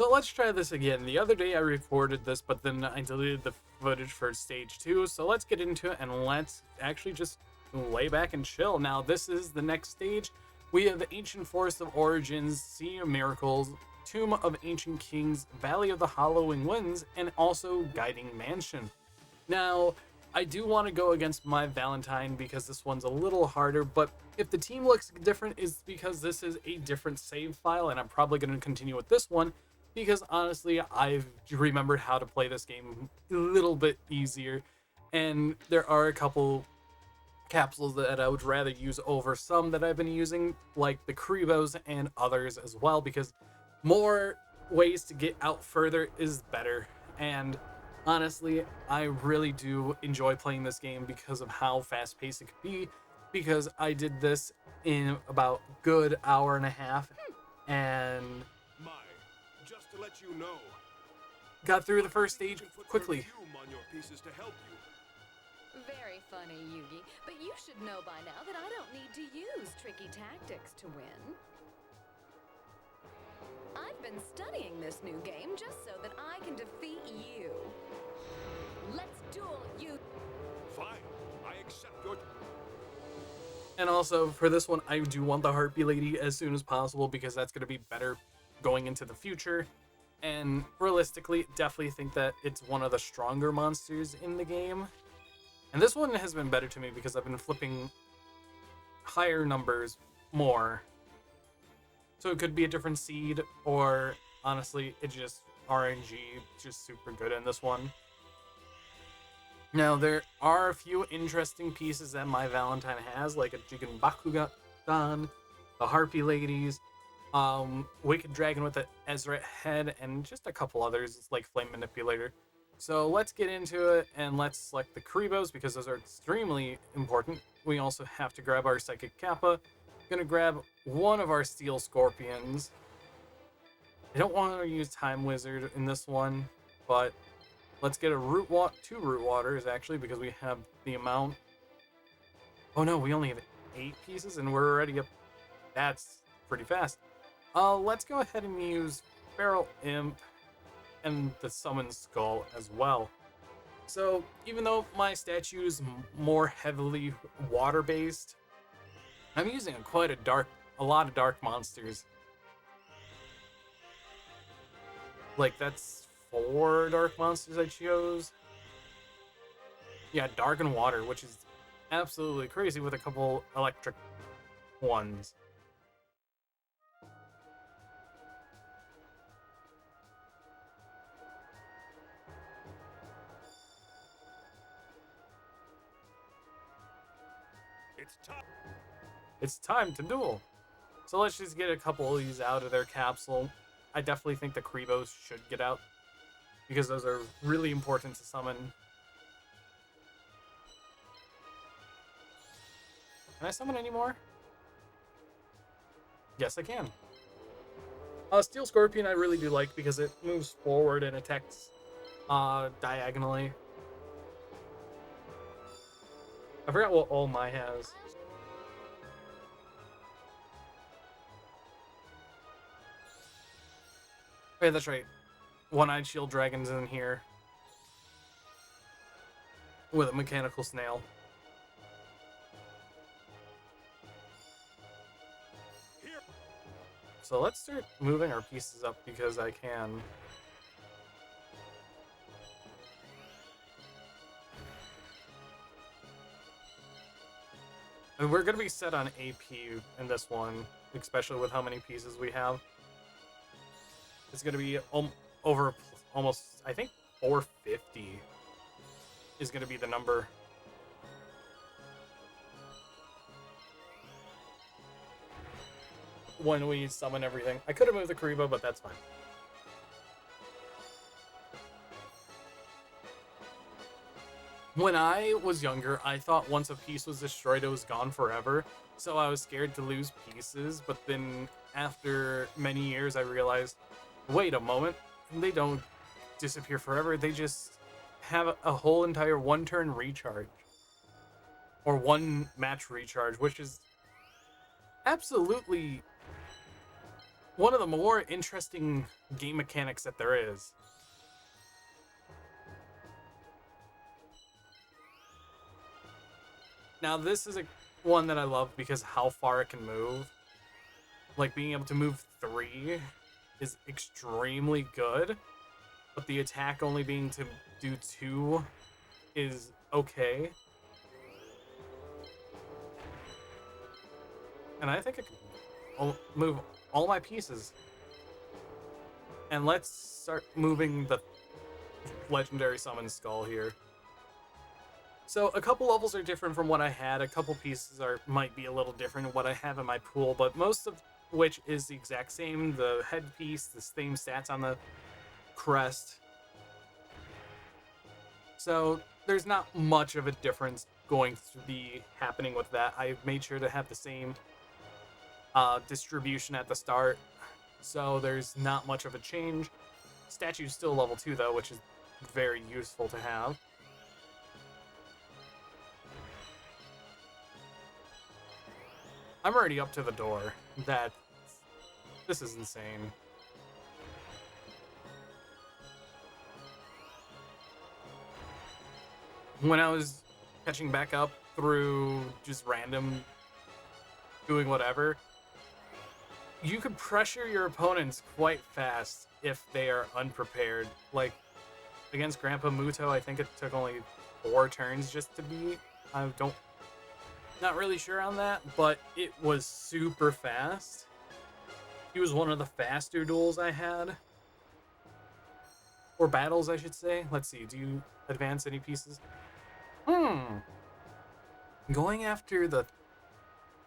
So let's try this again. The other day I recorded this, but then I deleted the footage for stage 2. So let's get into it and let's actually just lay back and chill. Now this is the next stage. We have the Ancient Forest of Origins, Sea of Miracles, Tomb of Ancient Kings, Valley of the Hallowing Winds, and also Guiding Mansion. Now, I do want to go against my Valentine because this one's a little harder, but if the team looks different, it's because this is a different save file, and I'm probably going to continue with this one because honestly, I've remembered how to play this game a little bit easier, and there are a couple capsules that I would rather use over some that I've been using, like the Kribos and others as well, because more ways to get out further is better. And honestly, I really do enjoy playing this game because of how fast-paced it could be, because I did this in about good hour and a half and just to let you know, got through the first stage quickly. on your pieces to help you. Very funny, Yugi, but you should know by now that I don't need to use tricky tactics to win. I've been studying this new game just so that I can defeat you. Let's duel, you. Fine, I accept your... And also, for this one, I do want the Harpy Lady as soon as possible because that's going to be better going into the future. And realistically, definitely think that it's one of the stronger monsters in the game. And this one has been better to me because I've been flipping higher numbers more. So it could be a different seed, or honestly, it's just RNG, just super good in this one. Now, there are a few interesting pieces that my Valentine has, like a Jigen Bakugan, the Harpy Ladies, Wicked Dragon with the Ezra head, and just a couple others, like Flame Manipulator. So let's get into it, and let's select the Kribos, because those are extremely important. We also have to grab our Psychic Kappa. Gonna grab one of our Steel Scorpions. I don't want to use Time Wizard in this one, but let's get a two Root Waters, actually, because we have the amount. Oh no, we only have 8 pieces, and we're already up. That's pretty fast. Let's go ahead and use Feral Imp and the Summon Skull as well. So, even though my statue is more heavily water-based, I'm using a lot of dark monsters. Like, that's 4 dark monsters I chose. Yeah, dark and water, which is absolutely crazy with a couple electric ones. It's time to duel. So let's just get a couple of these out of their capsule. I definitely think the Kribos should get out, because those are really important to summon. Can I summon any more? Yes, I can. Steel Scorpion I really do like because it moves forward and attacks diagonally. I forgot what All My has. Okay, that's right. One-Eyed Shield Dragon's in here with a Mechanical Snail. So let's start moving our pieces up because I can. And we're going to be set on AP in this one, especially with how many pieces we have. It's going to be over almost, I think, 450 is going to be the number. When we summon everything. I could have moved the Karibo, but that's fine. When I was younger, I thought once a piece was destroyed, it was gone forever. So I was scared to lose pieces, but then after many years, I realized, wait a moment, they don't disappear forever. They just have a whole entire one-turn recharge. Or one-match recharge, which is absolutely one of the more interesting game mechanics that there is. Now, this is one that I love because how far it can move. Like, being able to move 3 is extremely good, but the attack only being to do 2 is okay. And I think I can move all my pieces. And let's start moving the legendary summon skull here. So a couple levels are different from what I had. A couple pieces might be a little different than what I have in my pool, but most of which is the exact same. The headpiece, the same stats on the crest. So there's not much of a difference going to be happening with that. I've made sure to have the same distribution at the start, so there's not much of a change. Statue's still level 2 though, which is very useful to have. I'm already up to the door. This is insane. When I was catching back up through just random doing whatever, you could pressure your opponents quite fast if they are unprepared. Like, against Grandpa Muto, I think it took only 4 turns just to beat. Not really sure on that, but it was super fast. He was one of the faster duels I had. Or battles, I should say. Let's see, do you advance any pieces? Going after the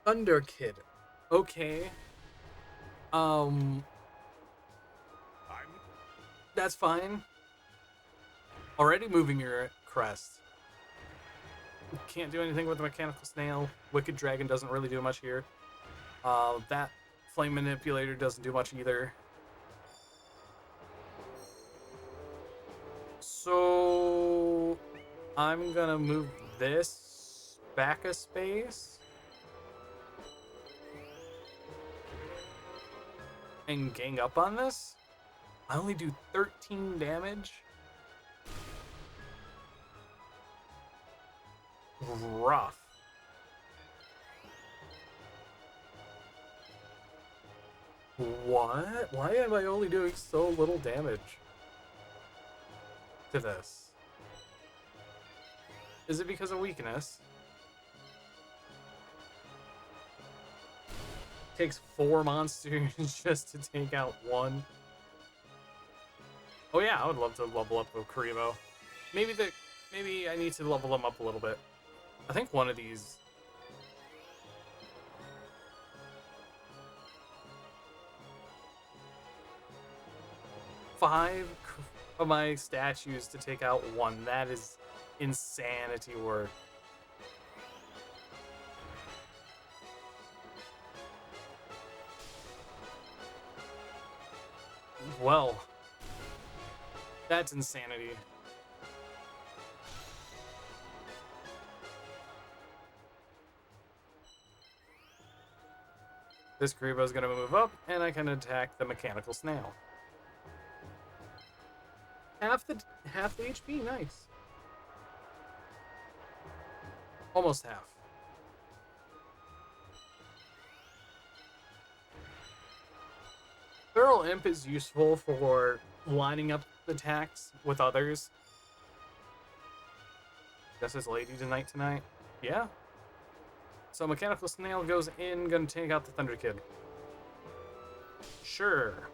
Thunder Kid. Okay. That's fine. Already moving your crest. Can't do anything with the mechanical snail. Wicked Dragon doesn't really do much here. That flame manipulator doesn't do much either. So I'm gonna move this back a space and gang up on this. I only do 13 damage. Rough. What? Why am I only doing so little damage to this? Is it because of weakness? Takes 4 monsters just to take out 1. Oh yeah, I would love to level up Kuribo. Maybe I need to level them up a little bit. I think one of these. Five of my statues to take out 1. That is insanity work. Well, that's insanity. This Kuribo is going to move up, and I can attack the mechanical snail. Half the HP, nice. Almost half. Feral Imp is useful for lining up attacks with others. Guess it's Lady tonight. Yeah. So Mechanical Snail goes in, gonna take out the Thunder Kid. Sure.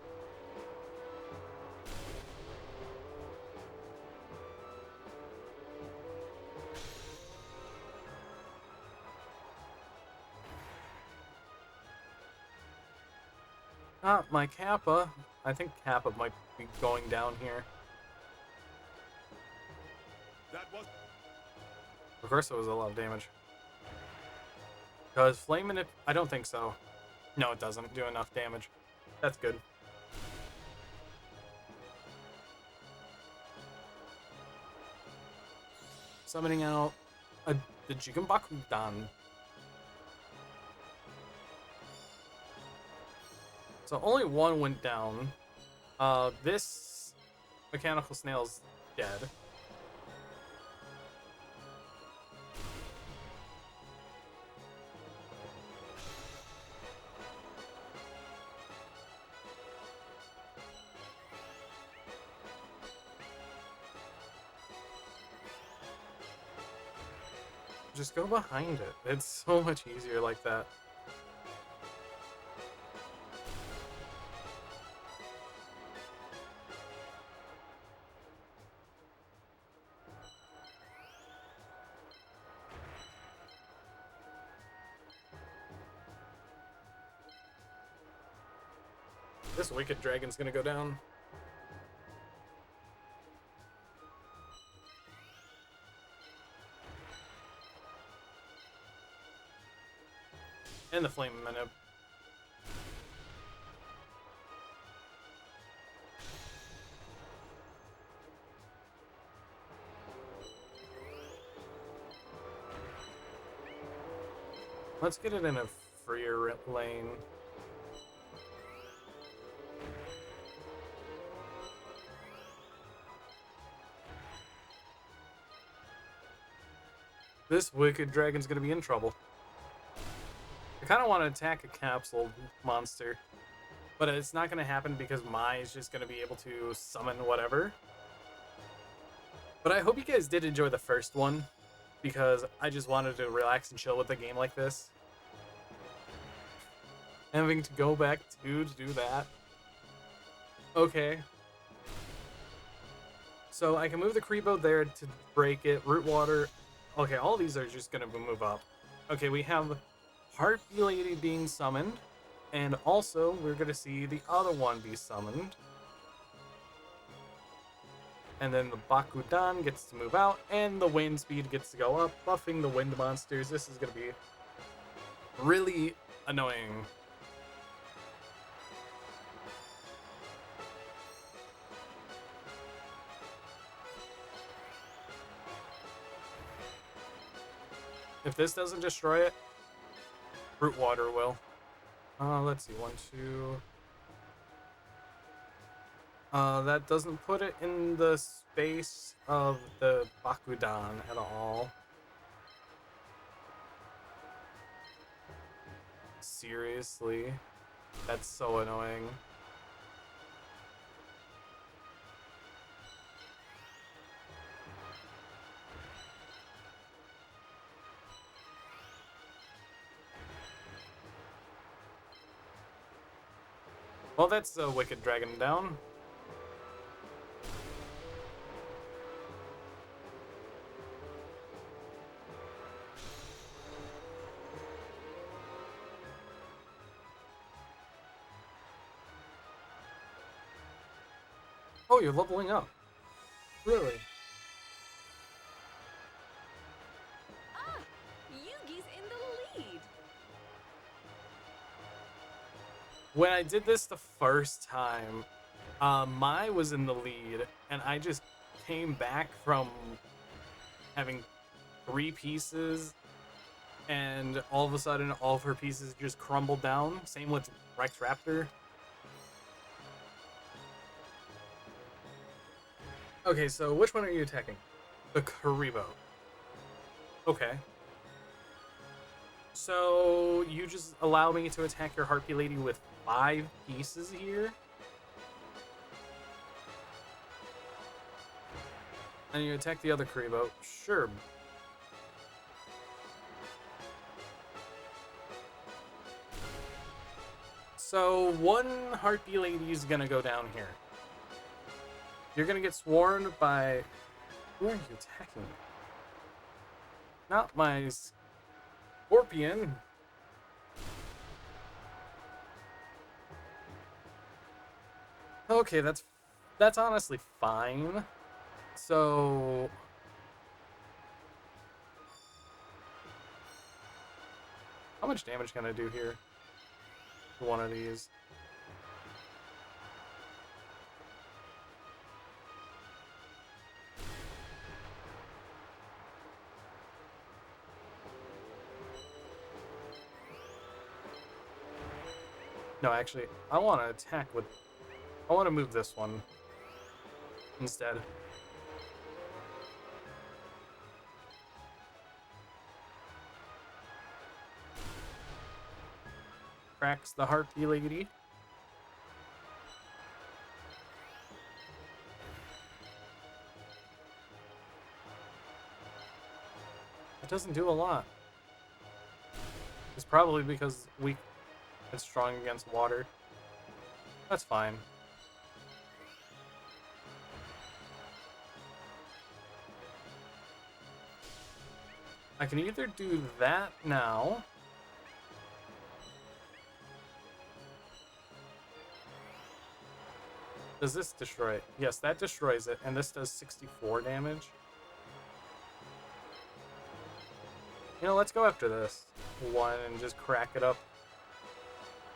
My Kappa. I think Kappa might be going down here. That was Of course it was a lot of damage. Does Flame Manip... I don't think so. No, it doesn't do enough damage. That's good. Summoning out the Jigenbakudan. So only one went down. This mechanical snail's dead. Just go behind it. It's so much easier like that. This wicked dragon's gonna go down. And the flame minute. Let's get it in a freer lane. This wicked dragon's gonna be in trouble. I kind of want to attack a capsule monster, but it's not gonna happen because Mai is just gonna be able to summon whatever. But I hope you guys did enjoy the first one, because I just wanted to relax and chill with a game like this. Having to go back to do that. Okay. So I can move the Creepo there to break it. Root Water. Okay, all these are just gonna move up. Okay, we have Harpy Lady being summoned. And also, we're gonna see the other one be summoned. And then the Bakudan gets to move out, and the wind speed gets to go up, buffing the wind monsters. This is gonna be really annoying. If this doesn't destroy it, Root Water will. Let's see, 1, 2. That doesn't put it in the space of the Bakudan at all. Seriously? That's so annoying. Well, that's a wicked dragon down. Oh, you're leveling up. Really? Ah, Yugi's in the lead. When I did this the first time, Mai was in the lead, and I just came back from having 3 pieces, and all of a sudden, all of her pieces just crumbled down. Same with Rex Raptor. Okay, so which one are you attacking? The Karibo. Okay. So you just allow me to attack your Harpy Lady with 5 pieces here? And you attack the other Karibo. Sure. So one Harpy Lady is gonna go down here. You're gonna get swarmed by... Who are you attacking? Not my Scorpion. Okay, that's honestly fine. So... How much damage can I do here? To one of these? No, actually, I want to attack with... I want to move this one instead. Cracks the harpy lady. It doesn't do a lot. It's probably because it's strong against water. That's fine. I can either do that now. Does this destroy it? Yes, that destroys it, and this does 64 damage. You know, let's go after this one and just crack it up.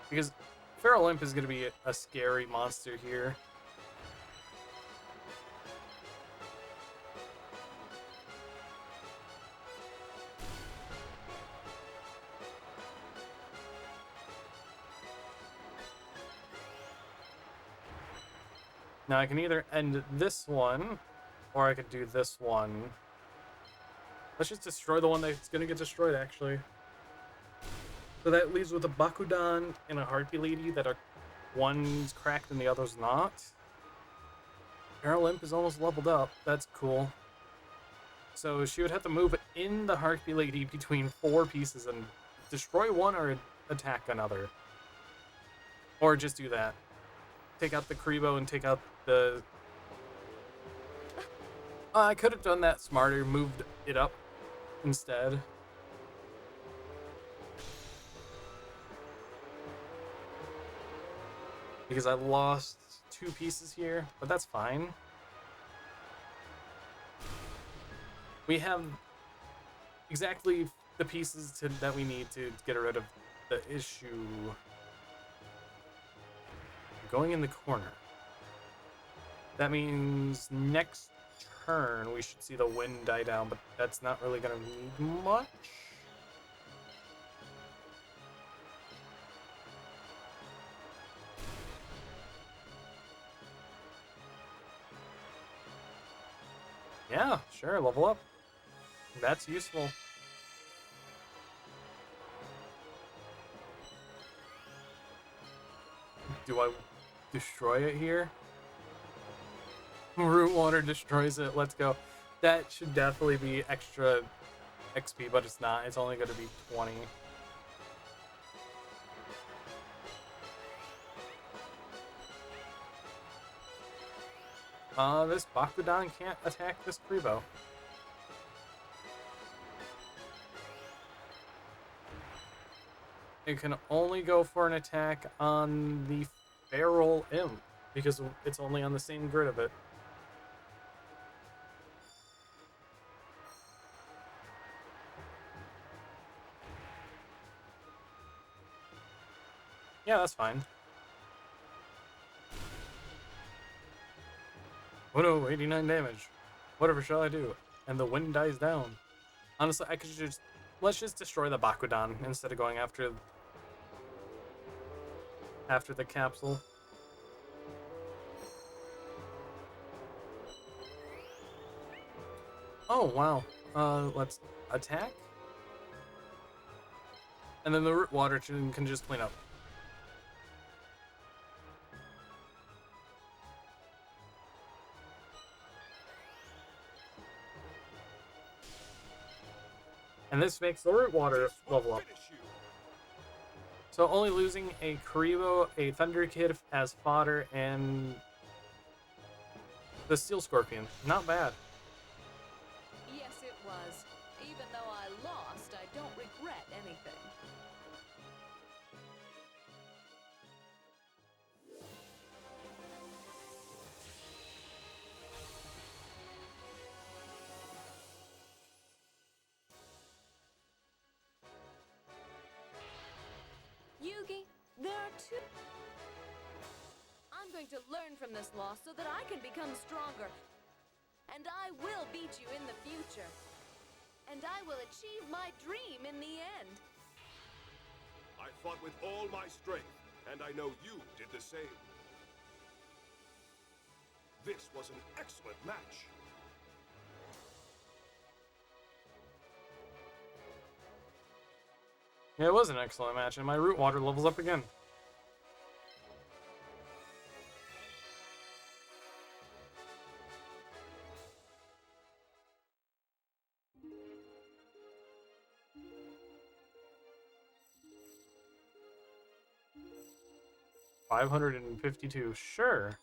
Because Feral Imp is going to be a scary monster here. Now I can either end this one, or I could do this one. Let's just destroy the one that's gonna get destroyed, actually. So that leaves with a Bakudan and a Harpy Lady that are one's cracked and the other's not. Feral Imp is almost leveled up. That's cool. So she would have to move in the Harpy Lady between 4 pieces and destroy one or attack another. Or just do that. Take out the Kribo and take out the... I could have done that smarter, moved it up instead. Because I lost 2 pieces here, but that's fine. We have exactly the pieces that we need to get rid of the issue. Going in the corner. That means next turn we should see the wind die down, but that's not really going to need much. Yeah, sure, level up. That's useful. Do I destroy it here? Root water destroys it. Let's go. That should definitely be extra XP, but it's not. It's only going to be 20. This Bakudan can't attack this Kribo. It can only go for an attack on the Feral Imp, because it's only on the same grid of it. Yeah, that's fine. Oh no, 89 damage. Whatever shall I do? And the wind dies down. Honestly, I could just... Let's just destroy the Bakudan instead of going after the capsule. Oh, wow. Let's attack. And then the root water can just clean up. And this makes the root water level up. So only losing a Karibo, a Thunder Kid as fodder, and the Steel Scorpion. Not bad. Yes, it was. Even though I lost, I don't regret anything. Yugi, there are 2. I'm going to learn from this loss so that I can become stronger. And I will beat you in the future. And I will achieve my dream in the end. I fought with all my strength, And I know you did the same. This was an excellent match. Yeah, it was an excellent match, and my root water levels up again. $552, sure.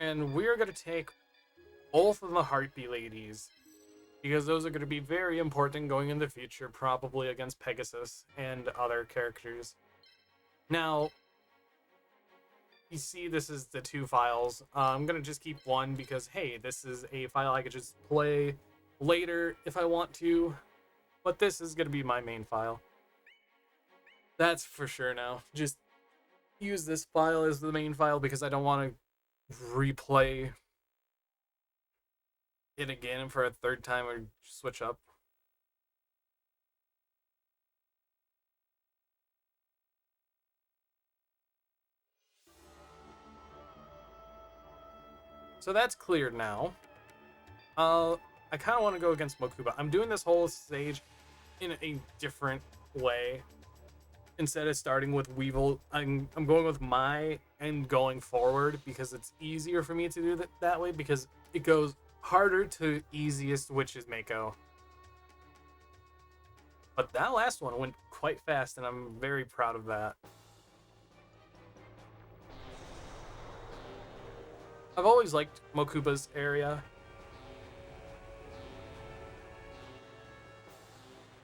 And we're gonna take both of the Heartbeat Ladies, because those are going to be very important going in the future, probably against Pegasus and other characters. Now, you see this is the two files. I'm going to just keep one because, hey, this is a file I could just play later if I want to, but this is going to be my main file. That's for sure now. Just use this file as the main file because I don't want to replay it again for a third time or switch up. So that's cleared now. I kind of want to go against Mokuba. I'm doing this whole stage in a different way. Instead of starting with Weevil, I'm going with Mai and going forward because it's easier for me to do that way because it goes harder to easiest, which is Mako. But that last one went quite fast, and I'm very proud of that. I've always liked Mokuba's area.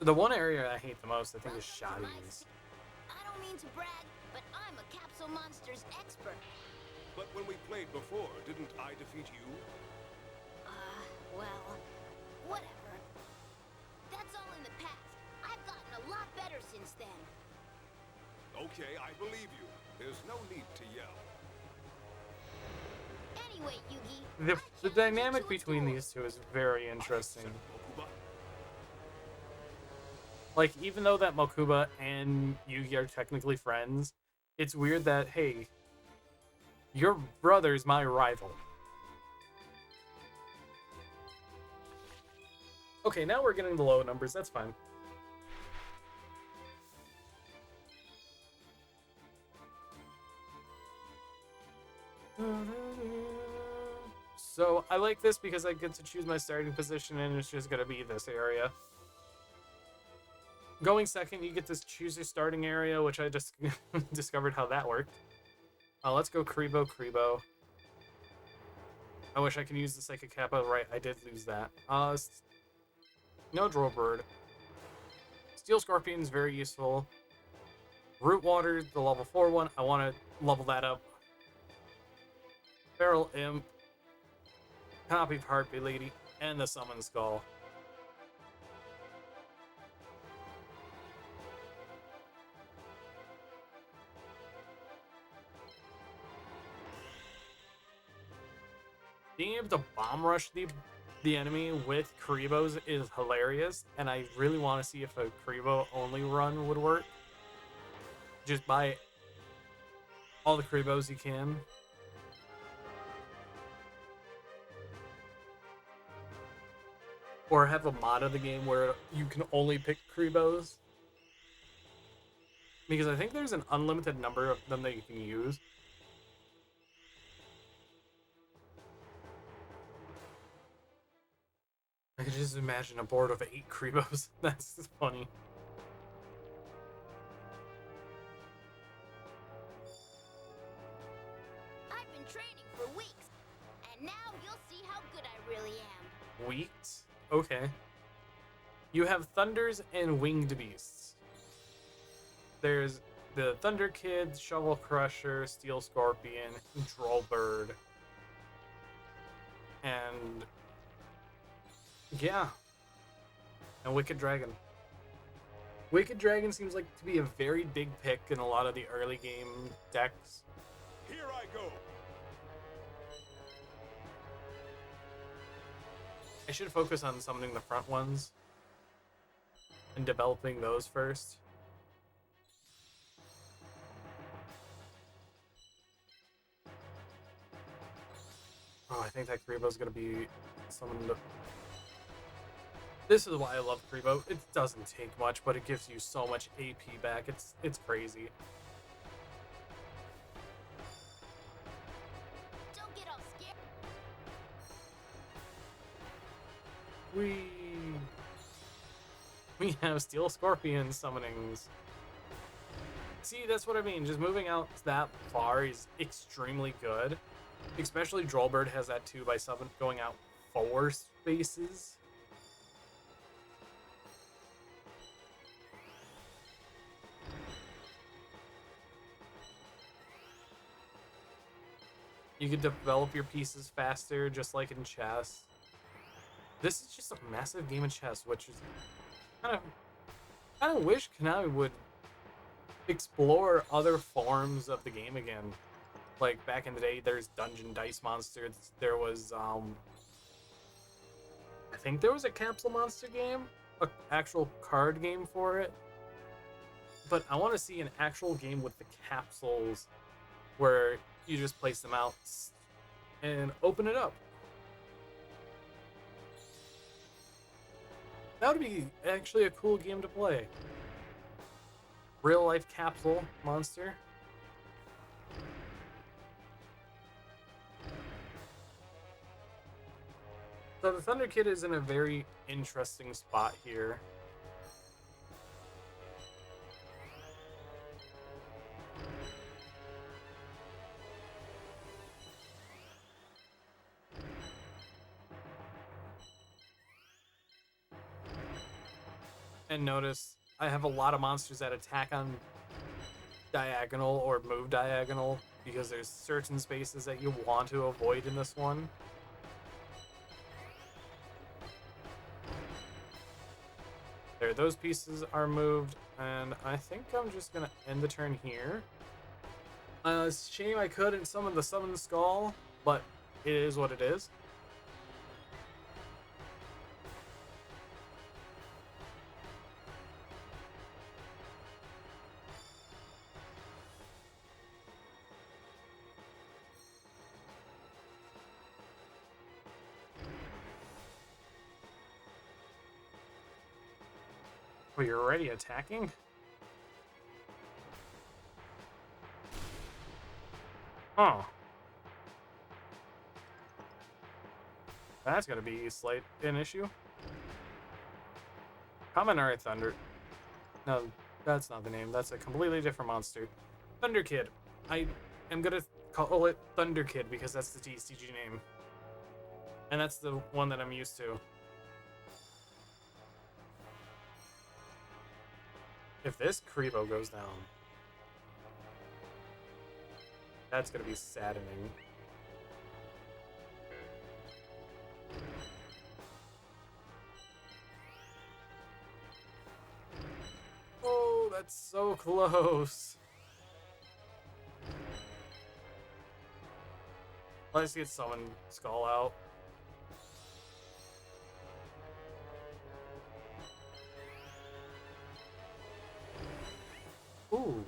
The one area I hate the most, I think, is Shadi's. I don't mean to brag, but I'm a Capsule Monsters expert. But when we played before, didn't I defeat you? Well, whatever. That's all in the past. I've gotten a lot better since then. Okay, I believe you. There's no need to yell. Anyway, Yugi, The dynamic between these two is very interesting. Mokuba, Like, even though that Mokuba and Yugi are technically friends, it's weird that, hey, your brother's my rival. Okay, now we're getting the low numbers, that's fine. So, I like this because I get to choose my starting position and it's just gonna be this area. Going second, you get to choose your starting area, which I just discovered how that worked. Let's go Kribo. I wish I could use the Psychic Kappa. Right, I did lose that. No Drillbird. Steel Scorpion's very useful. Root Water, the level 4 one. I want to level that up. Feral Imp. Copy of Heartbeat Lady. And the Summon Skull. Being able to bomb rush the enemy with Karibos is hilarious, and I really want to see if a Karibo only run would work. Just buy all the Karibos you can. Or have a mod of the game where you can only pick Karibos. Because I think there's an unlimited number of them that you can use. I could just imagine a board of 8 Karibos. That's funny. I've been training for weeks, and now you'll see how good I really am. Weeks? Okay. You have Thunders and Winged Beasts. There's the Thunder Kid, Shovel Crusher, Steel Scorpion, Drollbird. And yeah. And Wicked Dragon. Wicked Dragon seems like to be a very big pick in a lot of the early game decks. here I go. I should focus on summoning the front ones and developing those first. Oh, I think that Karibo's gonna be summoned. This is why I love Karibo. It doesn't take much, but it gives you so much AP back. It's crazy. Don't get all scared. We have Steel Scorpion summonings. See, that's what I mean. Just moving out that far is extremely good. Especially Drollbird has that too by going out 4 spaces. You can develop your pieces faster, just like in chess. This is just a massive game of chess, which is kind of wish Konami would explore other forms of the game again. Like back in the day, there's Dungeon Dice Monsters. There was I think there was a Capsule Monster game, an actual card game for it. But I want to see an actual game with the capsules where you just place them out and open it up. That would be actually a cool game to play. Real life capsule monster. So the Thunder Kid is in a very interesting spot here. And notice I have a lot of monsters that attack on diagonal or move diagonal because there's certain spaces that you want to avoid in this one. There, those pieces are moved, and I think I'm just gonna end the turn here. It's a shame I couldn't summon the Summon Skull, but it is what it is. Oh, you're already attacking? Oh. That's gonna be an issue. Common Thunder. No, that's not the name. That's a completely different monster. Thunder Kid. I am gonna call it Thunder Kid because that's the TCG name. And that's the one that I'm used to. If this Karibo goes down, that's gonna be saddening. Oh, that's so close. Let's get Summon Skull out. Ooh.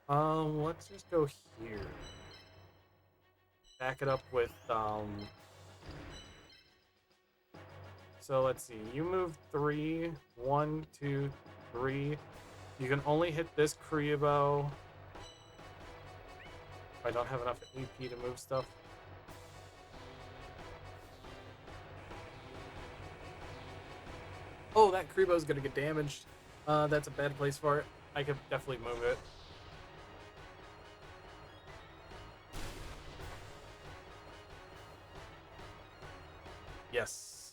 Let's just go here. Back it up with, So let's see. You move 3. 1, 2, 3. You can only hit this Karibo. I don't have enough AP to move stuff. Oh, that Karibo's gonna get damaged. That's a bad place for it. I could definitely move it. Yes.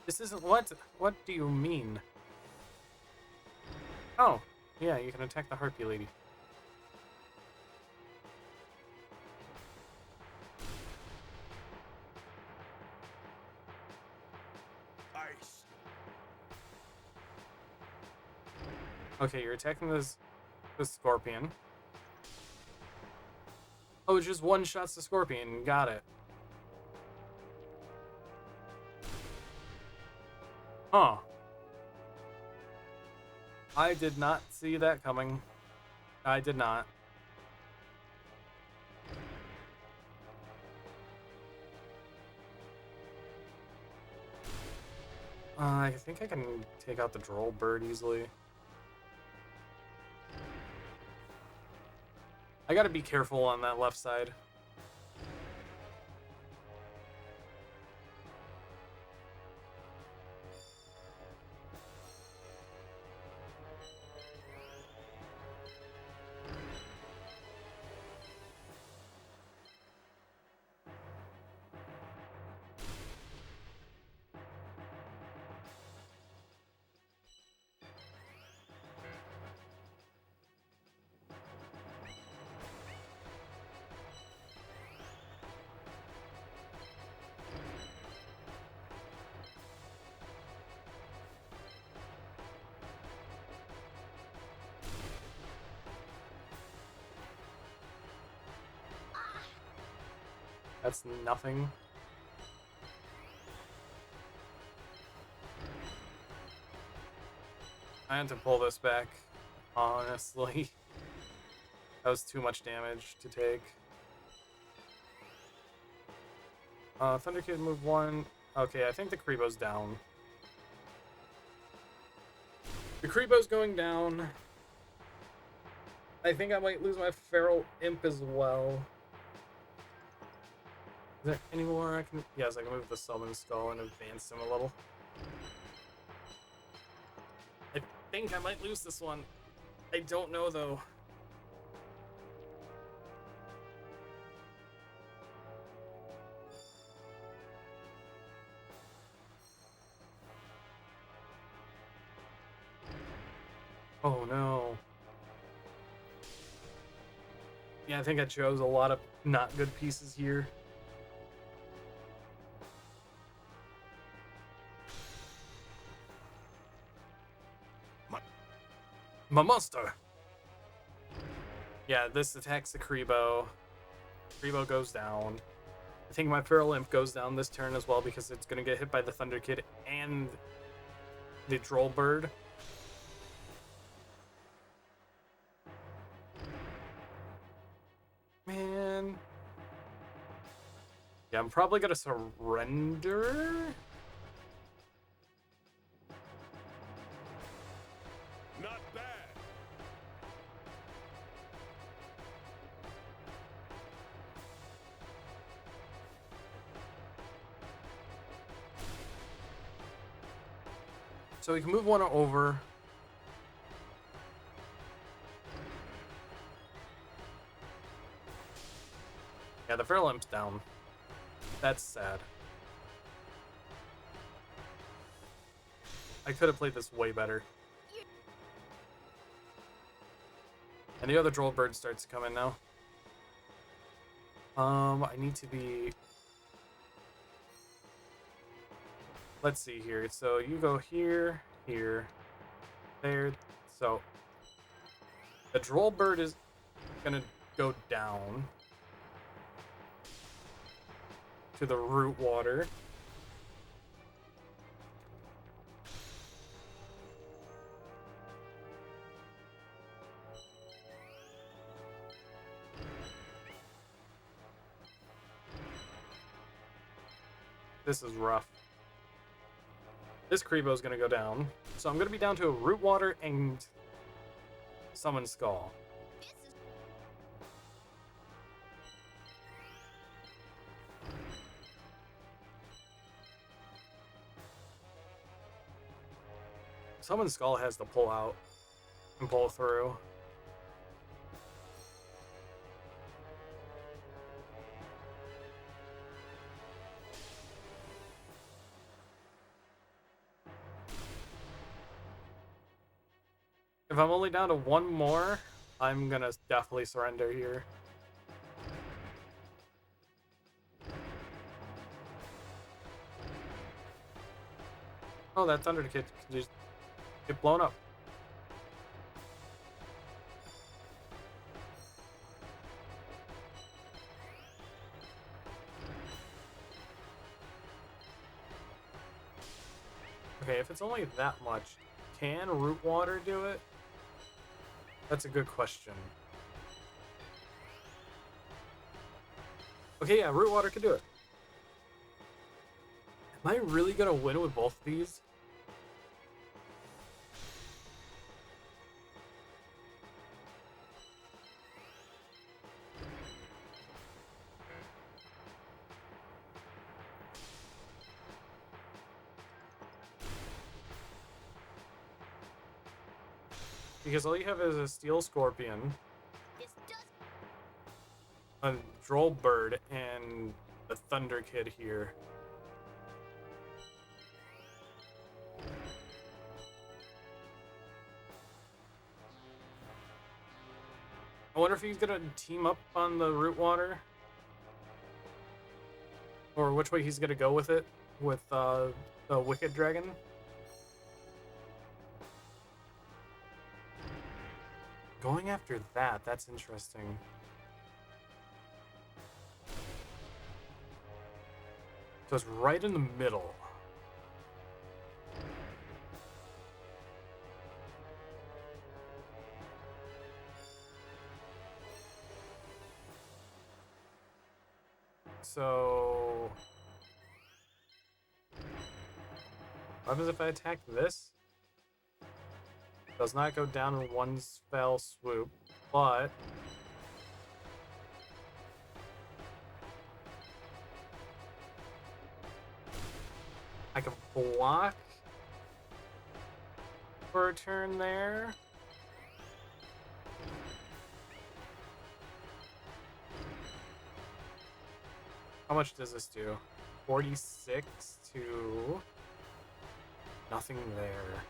This isn't what? What do you mean? Oh, yeah, you can attack the Harpy Lady. Ice. Okay, you're attacking this Scorpion. Oh, it just one-shots the Scorpion. Got it. Huh. I did not see that coming. I did not. I think I can take out the droll bird easily. I gotta be careful on that left side. That's nothing. I had to pull this back, honestly. That was too much damage to take. Thunder Kid move 1. Okay, I think the Creebo's down. The Creebo's going down. I think I might lose my Feral Imp as well. Is there any more I can... Yes, I can move the Summon Skull and advance him a little. I think I might lose this one. I don't know, though. Oh, no. Yeah, I think I chose a lot of not good pieces here. My monster! Yeah, this attacks the Creebo. Creebo goes down. I think my Feral Imp goes down this turn as well because it's going to get hit by the Thunder Kid and the Droll Bird. Man. Yeah, I'm probably going to surrender. Not bad. So we can move one over. Yeah, the Feral Imp's down. That's sad. I could have played this way better. And the other Droll Bird starts to come in now. I need to be... Let's see here. So you go here, here, there. So the Droll Bird is gonna go down to the root water. This is rough. This Creebo's gonna go down. So I'm gonna be down to a root water and Summon Skull. This is Summon Skull has to pull out and pull through. If I'm only down to one more, I'm gonna definitely surrender here. Oh, that Thunder Kid can just get blown up. Okay, if it's only that much, can Root Water do it? That's a good question. Okay, yeah, Root Water could do it. Am I really gonna win with both of these? Because all you have is a Steel Scorpion, This does. a Droll Bird, and the Thunder Kid here. I wonder if he's gonna team up on the Root Water, or which way he's gonna go with it, with the Wicked Dragon. Going after that, that's interesting. So it's right in the middle. So what happens if I attack this? Does not go down in one fell swoop, but I can block for a turn there. How much does this do? 46 to nothing there.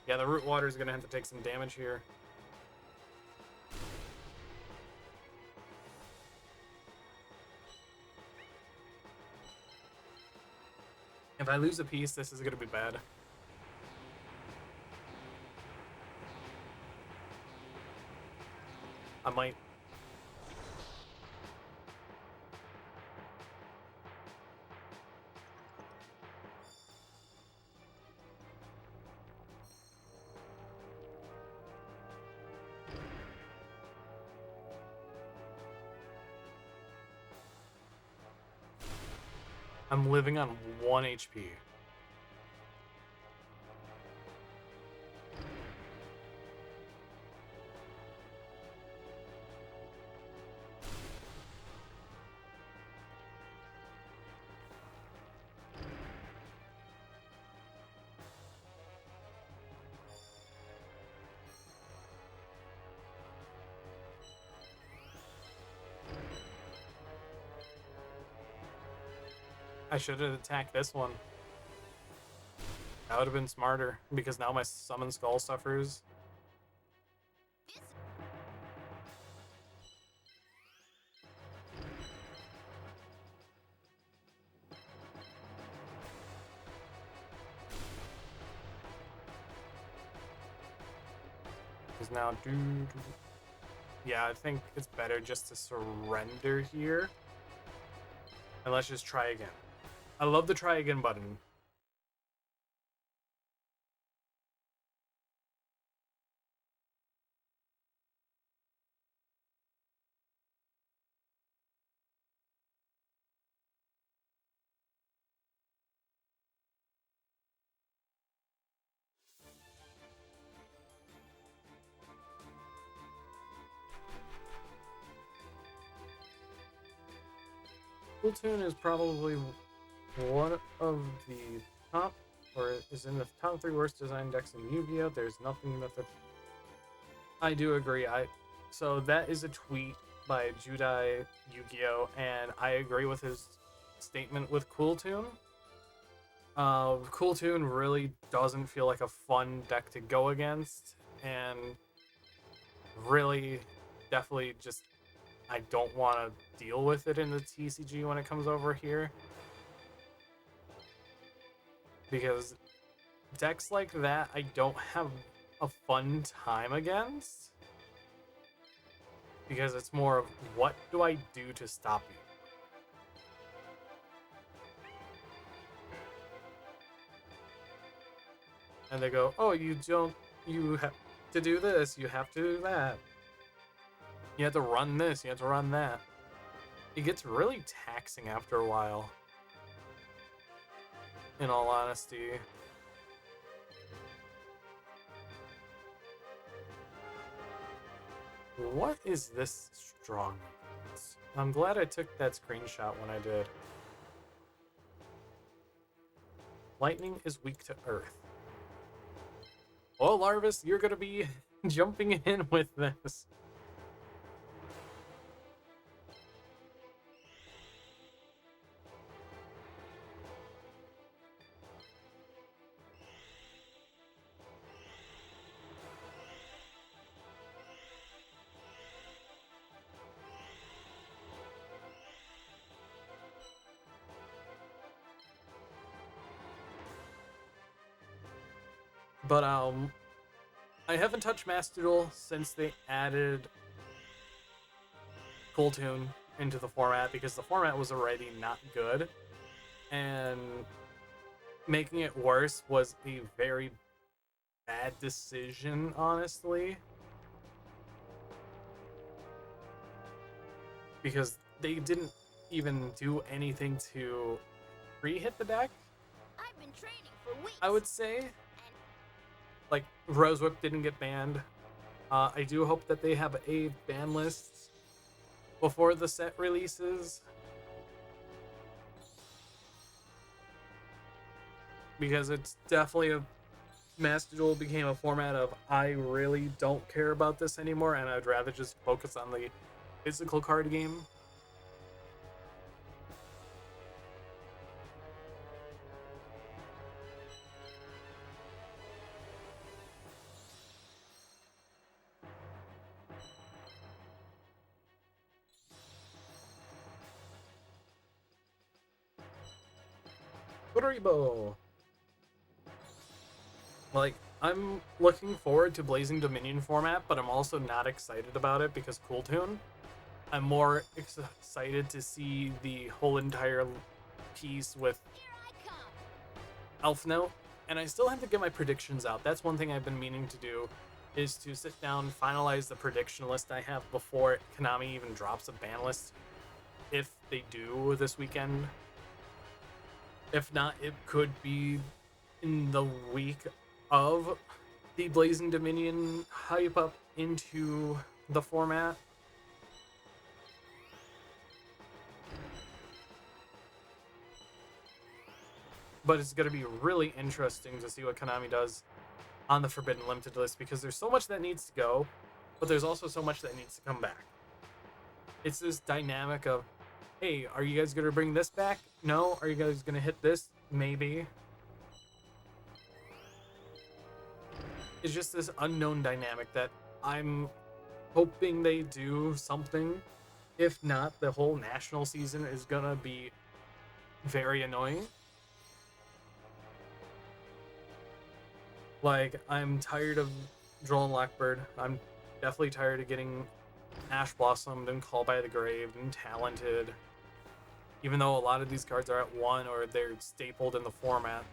Yeah, the Root Water is going to have to take some damage here. If I lose a piece, this is going to be bad. I might. I'm living on 1 HP. I should have attacked this one. That would have been smarter, because now my Summon Skull suffers. This. Because now, yeah, I think it's better just to surrender here. And let's just try again. I love the try again button. Splatoon is probably one of the top, or is in the top 3 worst design decks in Yu-Gi-Oh! There's nothing that I do agree. So that is a tweet by Judai Yu-Gi-Oh! And I agree with his statement with Cool Tune. Cool Tune really doesn't feel like a fun deck to go against, and really, definitely just I don't want to deal with it in the TCG when it comes over here. Because decks like that, I don't have a fun time against. Because it's more of, what do I do to stop you? And they go, oh, you have to do this, you have to do that. You have to run this, you have to run that. It gets really taxing after a while, in all honesty. What is this strong? I'm glad I took that screenshot when I did. Lightning is weak to earth. Oh, Larvis, you're gonna be jumping in with this. But I haven't touched Master Duel since they added Cool Tune into the format because the format was already not good, and making it worse was a very bad decision, honestly. Because they didn't even do anything to pre-hit the deck, I've been training for weeks. I would say. Like, Rose Whip didn't get banned. I do hope that they have a ban list before the set releases. Because it's definitely Master Duel became a format of, I really don't care about this anymore, and I'd rather just focus on the physical card game. Kuribo. Like, I'm looking forward to Blazing Dominion format, but I'm also not excited about it because Cool Tune. I'm more excited to see the whole entire piece with Here I come. Elf Note, and I still have to get my predictions out. That's one thing I've been meaning to do, is to sit down, finalize the prediction list I have before Konami even drops a ban list, if they do this weekend. If not, it could be in the week of the Blazing Dominion hype up into the format. But it's going to be really interesting to see what Konami does on the Forbidden Limited list, because there's so much that needs to go, but there's also so much that needs to come back. It's this dynamic of, hey, are you guys going to bring this back? No. Are you guys going to hit this? Maybe. It's just this unknown dynamic that I'm hoping they do something. If not, the whole national season is going to be very annoying. Like, I'm tired of Droll Lockbird. I'm definitely tired of getting Ash Blossomed and Call by the Grave and Talented. Even though a lot of these cards are at 1 or they're stapled in the format,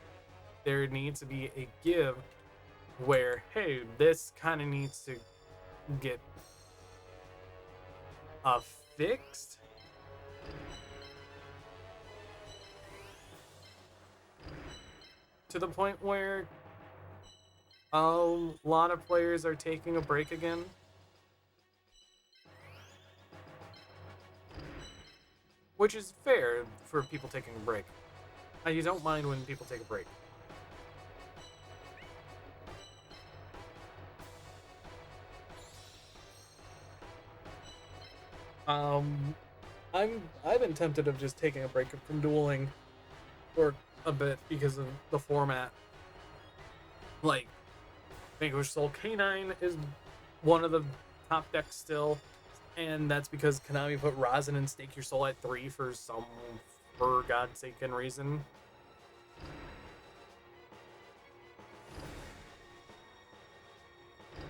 there needs to be a give where, hey, this kind of needs to get fixed. To the point where a lot of players are taking a break again. Which is fair for people taking a break. You don't mind when people take a break. I've been tempted of just taking a break from dueling for a bit because of the format. Like, Vanquish Soul K9 is one of the top decks still, and that's because Konami put Rosin and Stake Your Soul at 3 for God's sake and reason.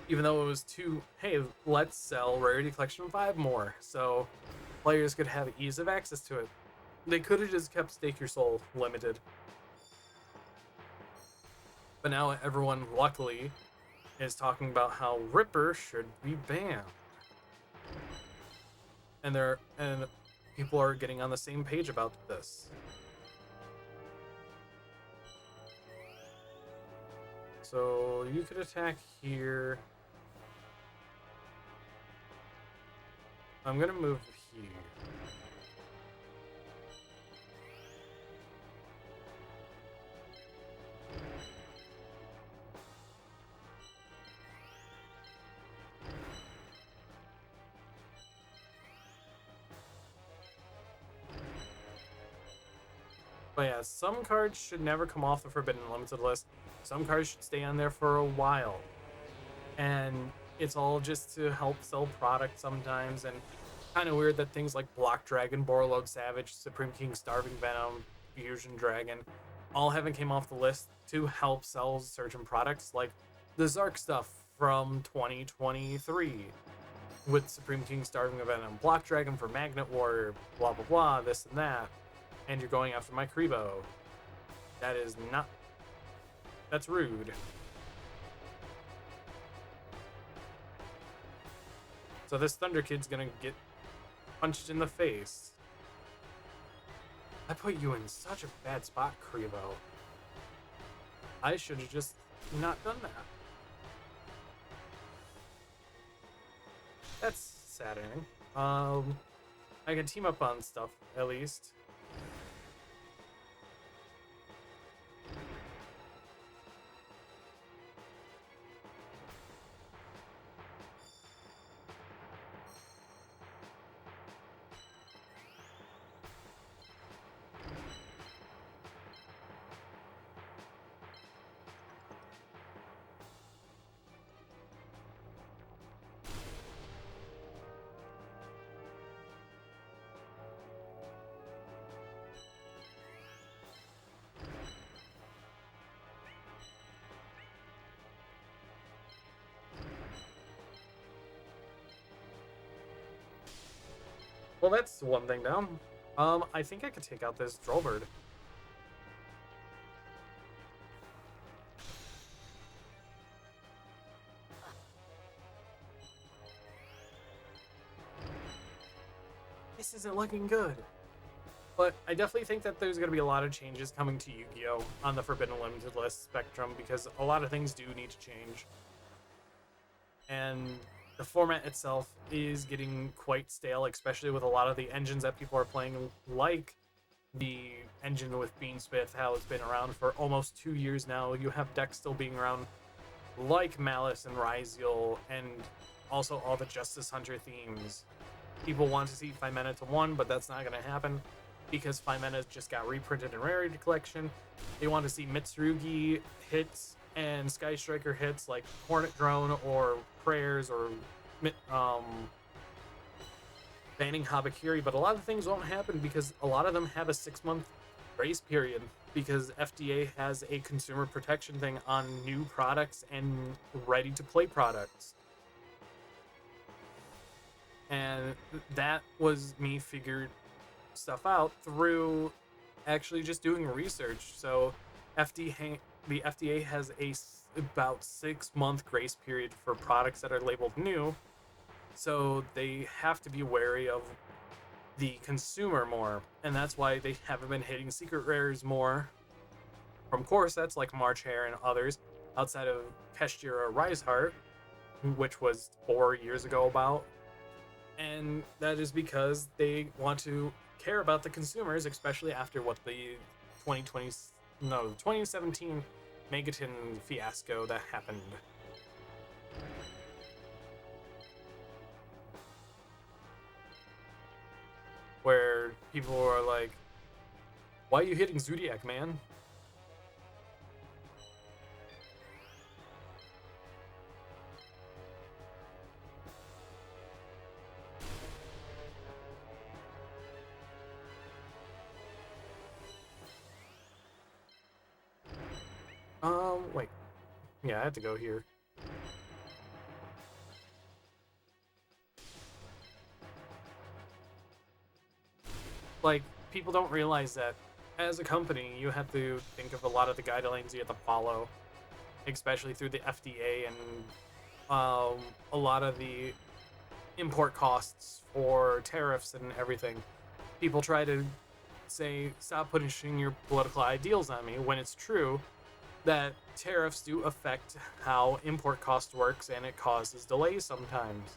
Even though it was too, hey, let's sell Rarity Collection 5 more, so players could have ease of access to it. They could have just kept Stake Your Soul limited. But now everyone, luckily, is talking about how Ripper should be banned. And people are getting on the same page about this. So you could attack here. I'm gonna move here. But yeah, some cards should never come off the Forbidden Limited list. Some cards should stay on there for a while. And it's all just to help sell product sometimes. And kind of weird that things like Block Dragon, Borreload Savage, Supreme King, Starving Venom, Fusion Dragon all haven't came off the list to help sell certain products like the Zark stuff from 2023 with Supreme King, Starving Venom, Block Dragon for Magnet Warrior, blah blah blah, this and that. And you're going after my Kribo. That is not... That's rude. So this Thunder Kid's gonna get punched in the face. I put you in such a bad spot, Kribo. I should have just not done that. That's saddening. I can team up on stuff, at least. Well, that's one thing down. I think I could take out this Drollbird. This isn't looking good. But I definitely think that there's going to be a lot of changes coming to Yu-Gi-Oh! On the Forbidden Limited list spectrum because a lot of things do need to change. And the format itself is getting quite stale, especially with a lot of the engines that people are playing, like the engine with Beansmith, how it's been around for almost 2 years now. You have decks still being around, like Malice and Ryziel, and also all the Justice Hunter themes. People want to see Fimena to 1, but that's not going to happen because Fimena just got reprinted in Rarity Collection. They want to see Mitsurugi hits and Sky Striker hits like Hornet Drone or Prayers or banning Habakiri, but a lot of things won't happen because a lot of them have a 6-month grace period because FDA has a consumer protection thing on new products and ready-to-play products. And that was me figured stuff out through actually just doing research. So the FDA has about 6-month grace period for products that are labeled new, so they have to be wary of the consumer more, and that's why they haven't been hitting secret rares more from core sets like March Hare and others outside of Keshtira Riseheart, which was 4 years ago about, and that is because they want to care about the consumers, especially after what the 2017 Megaton fiasco that happened. Where people are like, why are you hitting Zodiac, man? Wait. Yeah, I had to go here. Like, people don't realize that as a company, you have to think of a lot of the guidelines you have to follow. especially through the FDA and a lot of the import costs for tariffs and everything. People try to say, stop pushing your political ideals on me, when it's true that tariffs do affect how import cost works, and it causes delays sometimes.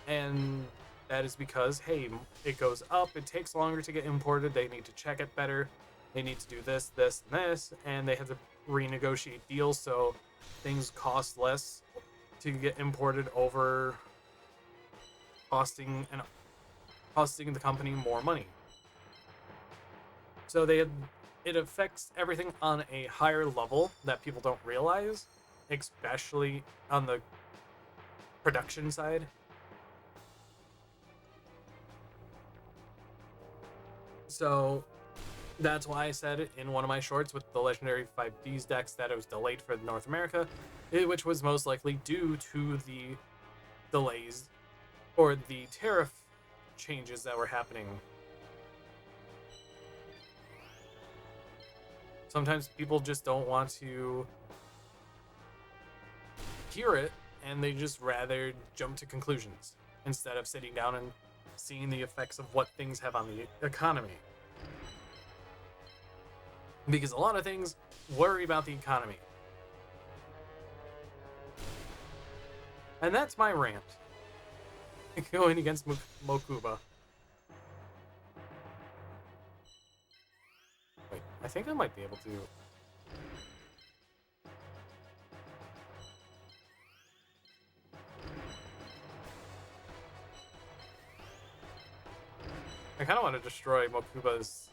And that is because, hey, it goes up, it takes longer to get imported, they need to check it better, they need to do this, this, and this, and they have to renegotiate deals so things cost less to get imported over costing the company more money. So it affects everything on a higher level that people don't realize, especially on the production side. So that's why I said in one of my shorts with the Legendary 5Ds decks that it was delayed for North America, which was most likely due to the delays or the tariff changes that were happening. Sometimes people just don't want to hear it, and they just rather jump to conclusions instead of sitting down and seeing the effects of what things have on the economy. Because a lot of things worry about the economy. And that's my rant. Going against Mokuba. Wait, I think I might be able to... I kind of want to destroy Mokuba's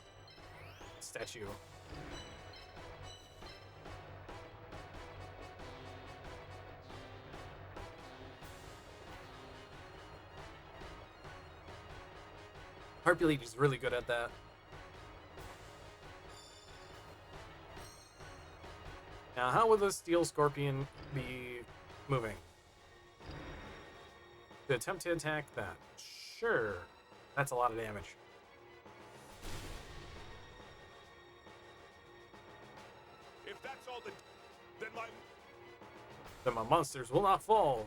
statue. Harpy Lady's really good at that. Now, how would the Steel Scorpion be moving? To attempt to attack that. Sure. That's a lot of damage. If that's all then My monsters will not fall.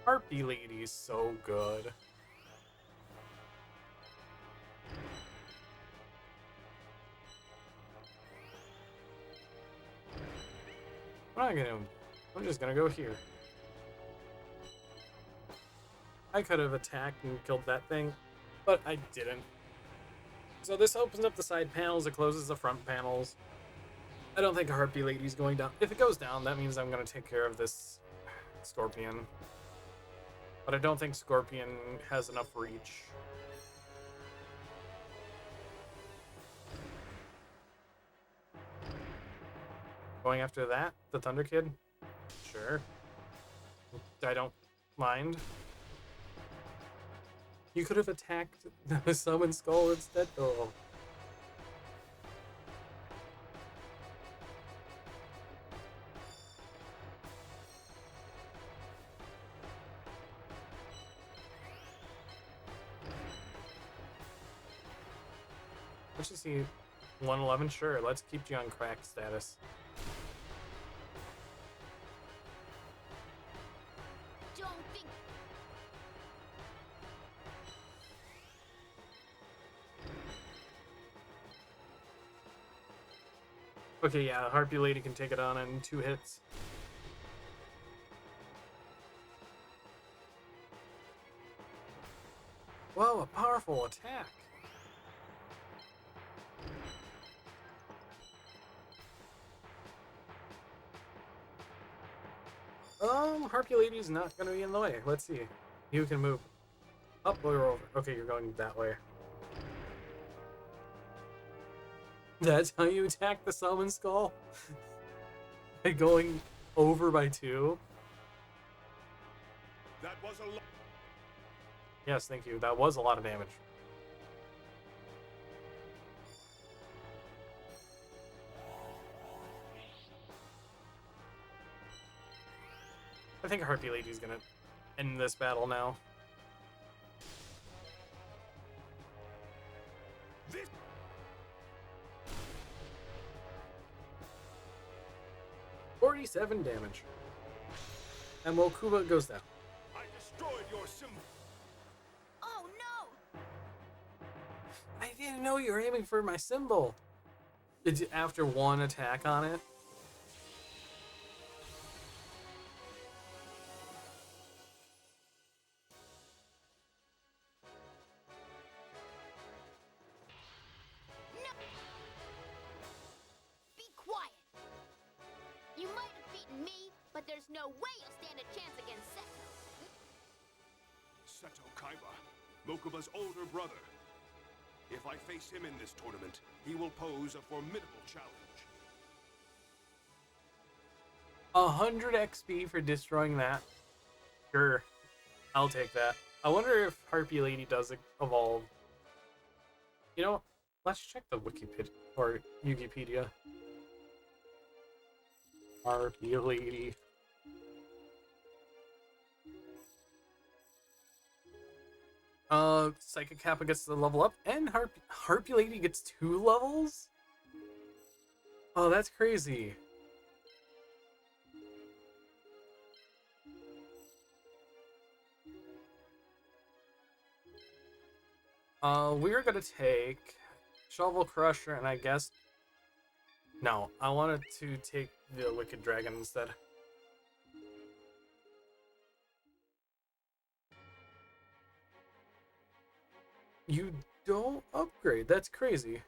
Harpy Lady's so good. I'm just gonna go here. I could have attacked and killed that thing, but I didn't. So this opens up the side panels, it closes the front panels. I don't think Harpy Lady's going down. If it goes down, that means I'm gonna take care of this Scorpion. But I don't think Scorpion has enough reach. Going after that? The Thunder Kid? Sure. I don't mind. You could have attacked the Summon Skull instead, though. Let's just see. 111, sure. Let's keep you on crack status. Don't think. Okay, yeah, Harpy Lady can take it on in 2 hits. Whoa, a powerful attack. Harpy Lady's not gonna be in the way. Let's see. You can move up or over. Okay, you're going that way. That's how you attack the Summon Skull? By going over by 2? that was a lot. Yes, thank you. That was a lot of damage. I think Harpy Lady's gonna end this battle now. This 47 damage. And Mokuba goes down. I destroyed your symbol. Oh no! I didn't know you were aiming for my symbol. Did you, after one attack on it? No! Be quiet. You might have beaten me, but there's no way you'll stand a chance against Seto. Seto Kaiba, Mokuba's older brother. If I face him in this tournament, he will pose a formidable challenge. 100 XP for destroying that. Sure, I'll take that. I wonder if Harpy Lady does evolve. You know, let's check the Wikipedia or Wikipedia. Harpy Lady. Psychic Kappa gets the level up, and Harpy Lady gets 2 levels? Oh, that's crazy. We're gonna take Shovel Crusher, and I guess... No, I wanted to take the Wicked Dragon instead. You don't upgrade, that's crazy.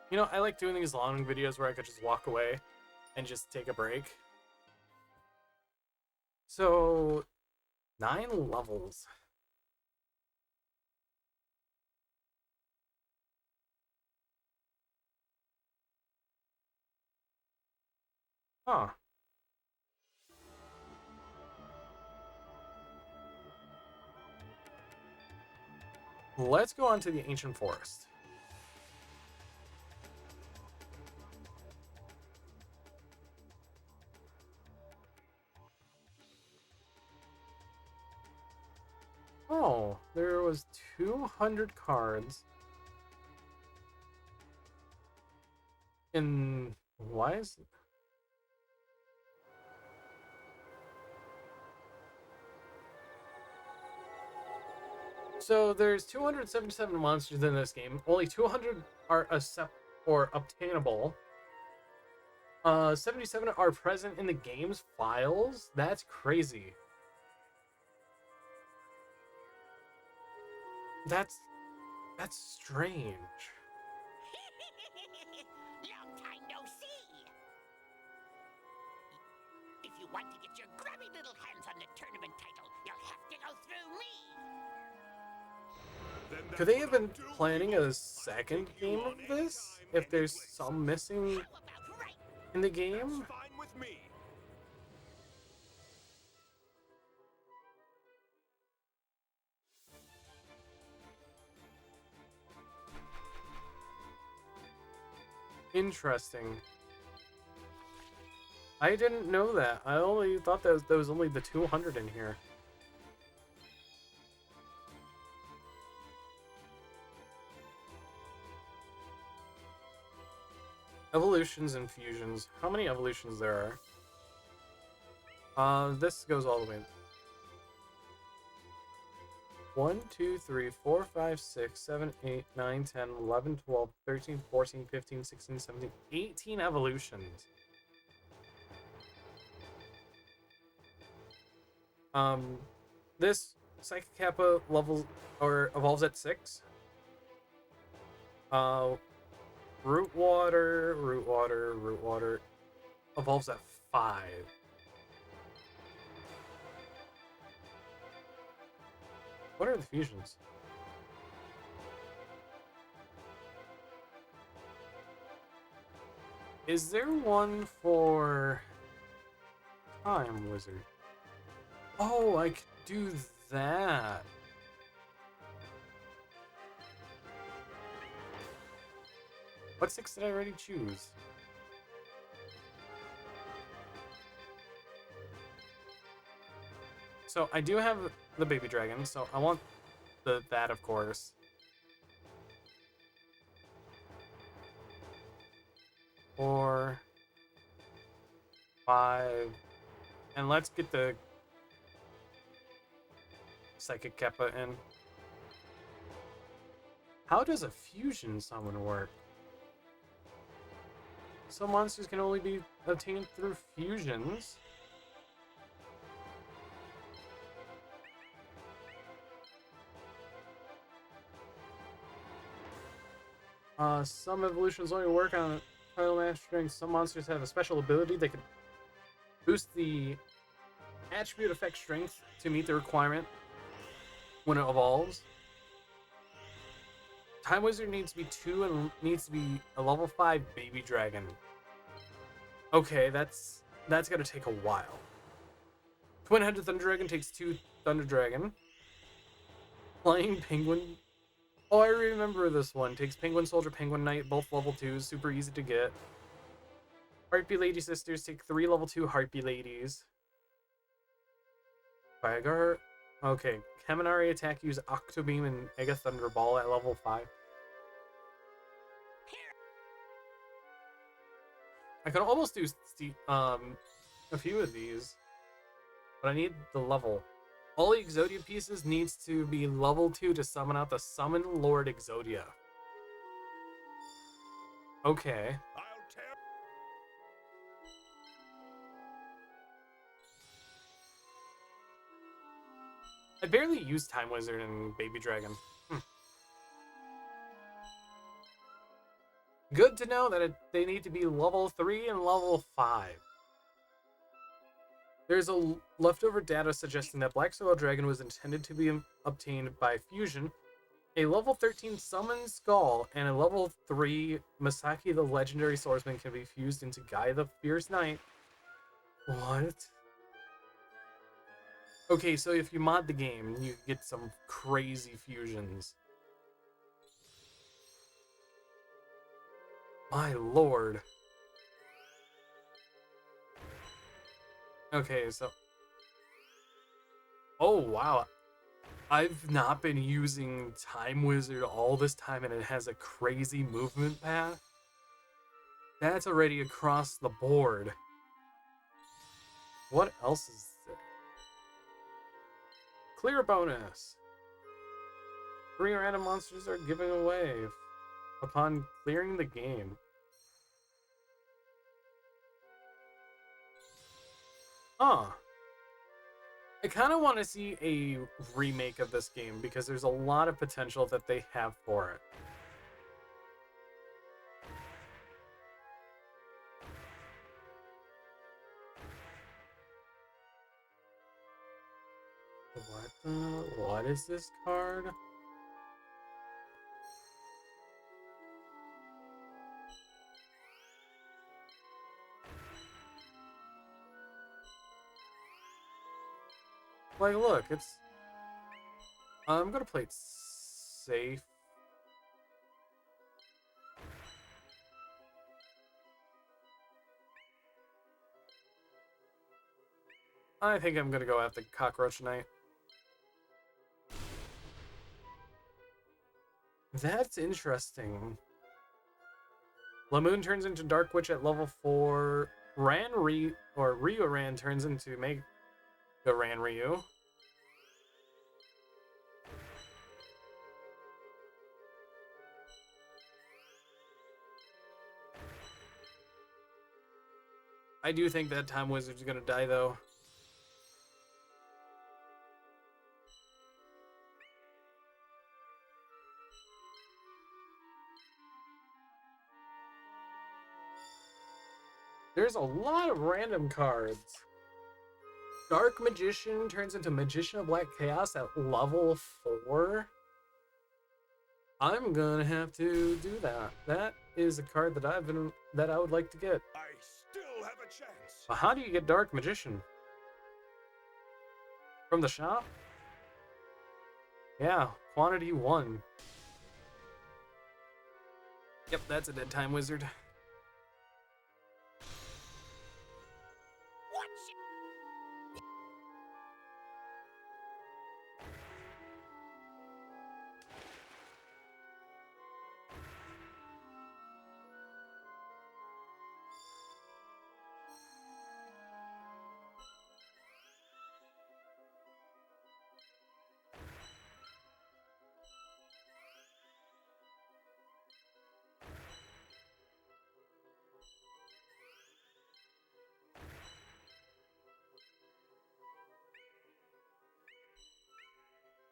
You know, I like doing these long videos where I could just walk away and just take a break. So, 9 levels. Huh. Let's go on to the Ancient Forest. Oh, there was 200 cards. In... Why is... So there's 277 monsters in this game. Only 200 are obtainable. 77 are present in the game's files. That's crazy. That's strange. Long time no see. If you want to get your grubby little hands on the tournament title, you'll have to go through me. Then Could they have been planning a second game of this? If there's some missing How about right? in the game? Fine with me. Interesting. I didn't know that. I only thought that there was only the 200 in here. Evolutions and fusions. How many evolutions there are? This goes all the way. 1, 2, 3, 4, 5, 6, 7, 8, 9, 10, 11, 12, 13, 14, 15, 16, 17, 18 evolutions. This Psychic Kappa levels or evolves at 6. Root water evolves at 5. What are the fusions? Is there one for Time Wizard? Oh, I could do that. What 6 did I already choose? So I do have the baby dragon, so I want that of course. 4, 5, and let's get the Psychic Kappa in. How does a fusion summon work? Some monsters can only be obtained through fusions. Some evolutions only work on title match strength. Some monsters have a special ability that can boost the attribute effect strength to meet the requirement when it evolves. Time Wizard needs to be 2 and needs to be a level 5 baby dragon. Okay, that's gonna take a while. Twin-headed Thunder Dragon takes 2 Thunder Dragon. Flying Penguin. Oh, I remember this one. Takes Penguin Soldier, Penguin Knight, both level 2s, super easy to get. Heartbeat Lady Sisters take 3 level 2 Heartbeat Ladies. Viagar. Okay, Kaminari attack, use Octobeam and Mega Thunderball at level 5. I can almost do a few of these, but I need the level. All Exodia pieces needs to be level 2 to summon out the Summon Lord Exodia. Okay. I'll tear. I barely use Time Wizard and Baby Dragon. Good to know that they need to be level 3 and level 5. There's a leftover data suggesting that Black Soil Dragon was intended to be obtained by fusion. A level 13 Summon Skull and a level 3 Masaki the Legendary Swordsman can be fused into Guy the Fierce Knight. What? Okay, so if you mod the game, you get some crazy fusions. My lord. Okay, so... Oh, wow. I've not been using Time Wizard all this time and it has a crazy movement path. That's already across the board. What else is there? Clear bonus. 3 random monsters are given away upon clearing the game. Huh. I kind of want to see a remake of this game because there's a lot of potential that they have for it. What is this card? Like, look, it's... I'm gonna play it safe. I think I'm gonna go after Cockroach Knight. That's interesting. Lamoon turns into Dark Witch at level 4. Ryu Ran turns into Mega Ran Ryu. I do think that Time Wizard's gonna die though. There's a lot of random cards. Dark Magician turns into Magician of Black Chaos at level 4. I'm gonna have to do that. That is a card that I would like to get. I still have a chance. But how do you get Dark Magician? From the shop? Yeah, quantity 1. Yep, that's a dead Time Wizard.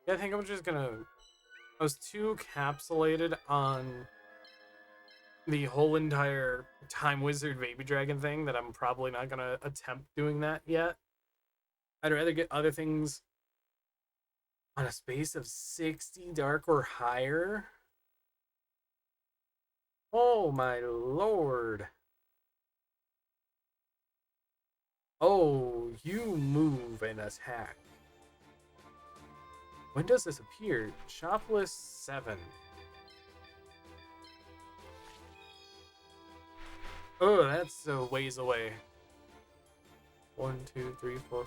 Yeah, I think I'm just gonna... I was too capsulated on the whole entire Time Wizard Baby Dragon thing that I'm probably not gonna attempt doing that yet. I'd rather get other things on a space of 60 dark or higher. Oh my lord. Oh, you move and attack. When does this appear? Shopless 7. Oh, that's a ways away. 1, 2, 3, 4,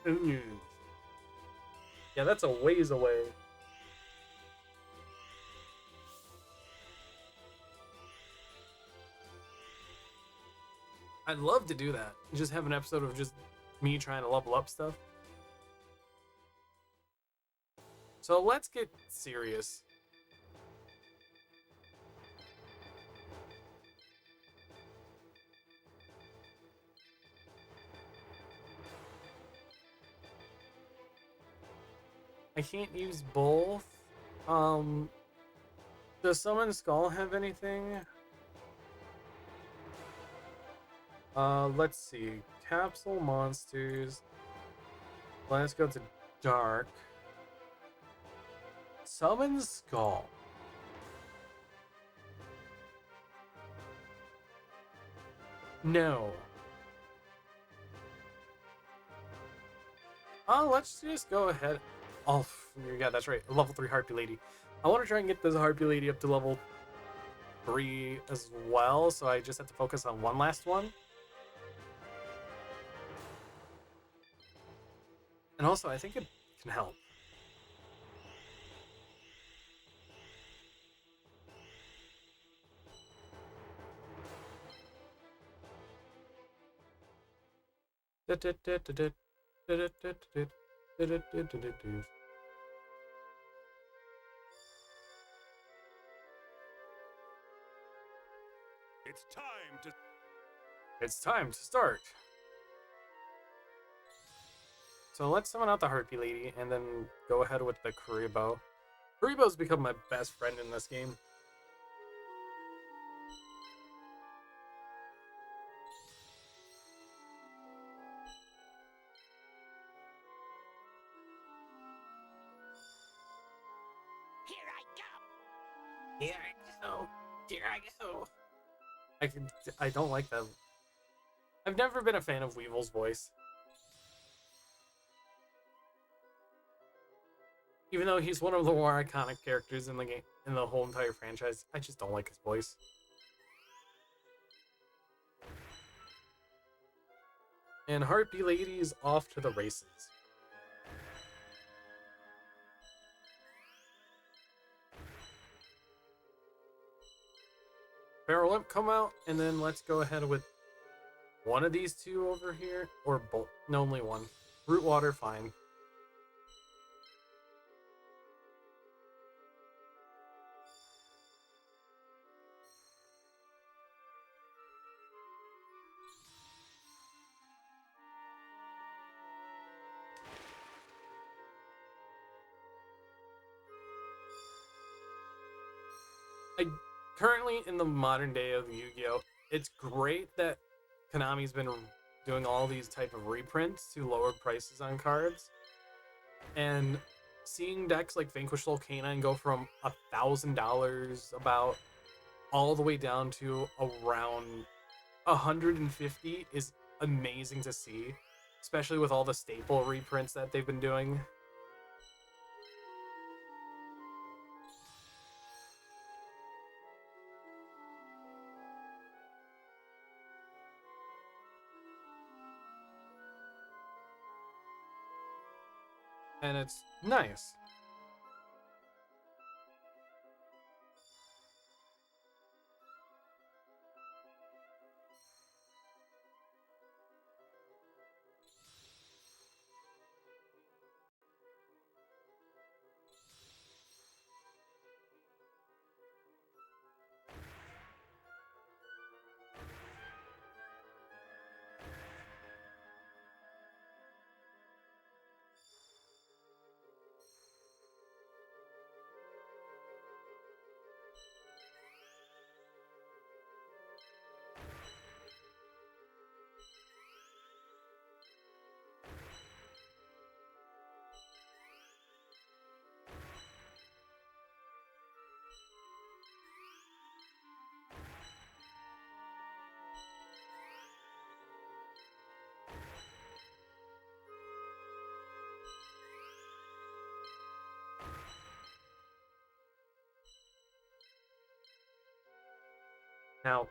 5. Ooh. Yeah, that's a ways away. I'd love to do that. Just have an episode of just me trying to level up stuff. So let's get serious. I can't use both. Does Summon Skull have anything? Let's see. Capsule monsters. Let's go to Dark. Summon Skull. No. Let's just go ahead. Oh, yeah, that's right. Level 3 Harpy Lady. I want to try and get this Harpy Lady up to level 3 as well, so I just have to focus on one last one. And also, I think it can help. It's time to start. So let's summon out the Harpy Lady and then go ahead with the Kuriboh. Kuriboh's become my best friend in this game. Here I go. Here I go. Here I go. I don't like that. I've never been a fan of Weevil's voice. Even though he's one of the more iconic characters in the game, in the whole entire franchise, I just don't like his voice. And Harpy Lady is off to the races. come out, and then let's go ahead with one of these two over here, or both. No, only one. Root water, fine. I currently in the modern day of Yu-Gi-Oh, it's great that Konami's been doing all these type of reprints to lower prices on cards, and seeing decks like Vanquish Soul Canine go from $1,000 about all the way down to around 150 is amazing to see, especially with all the staple reprints that they've been doing. And it's nice. Now,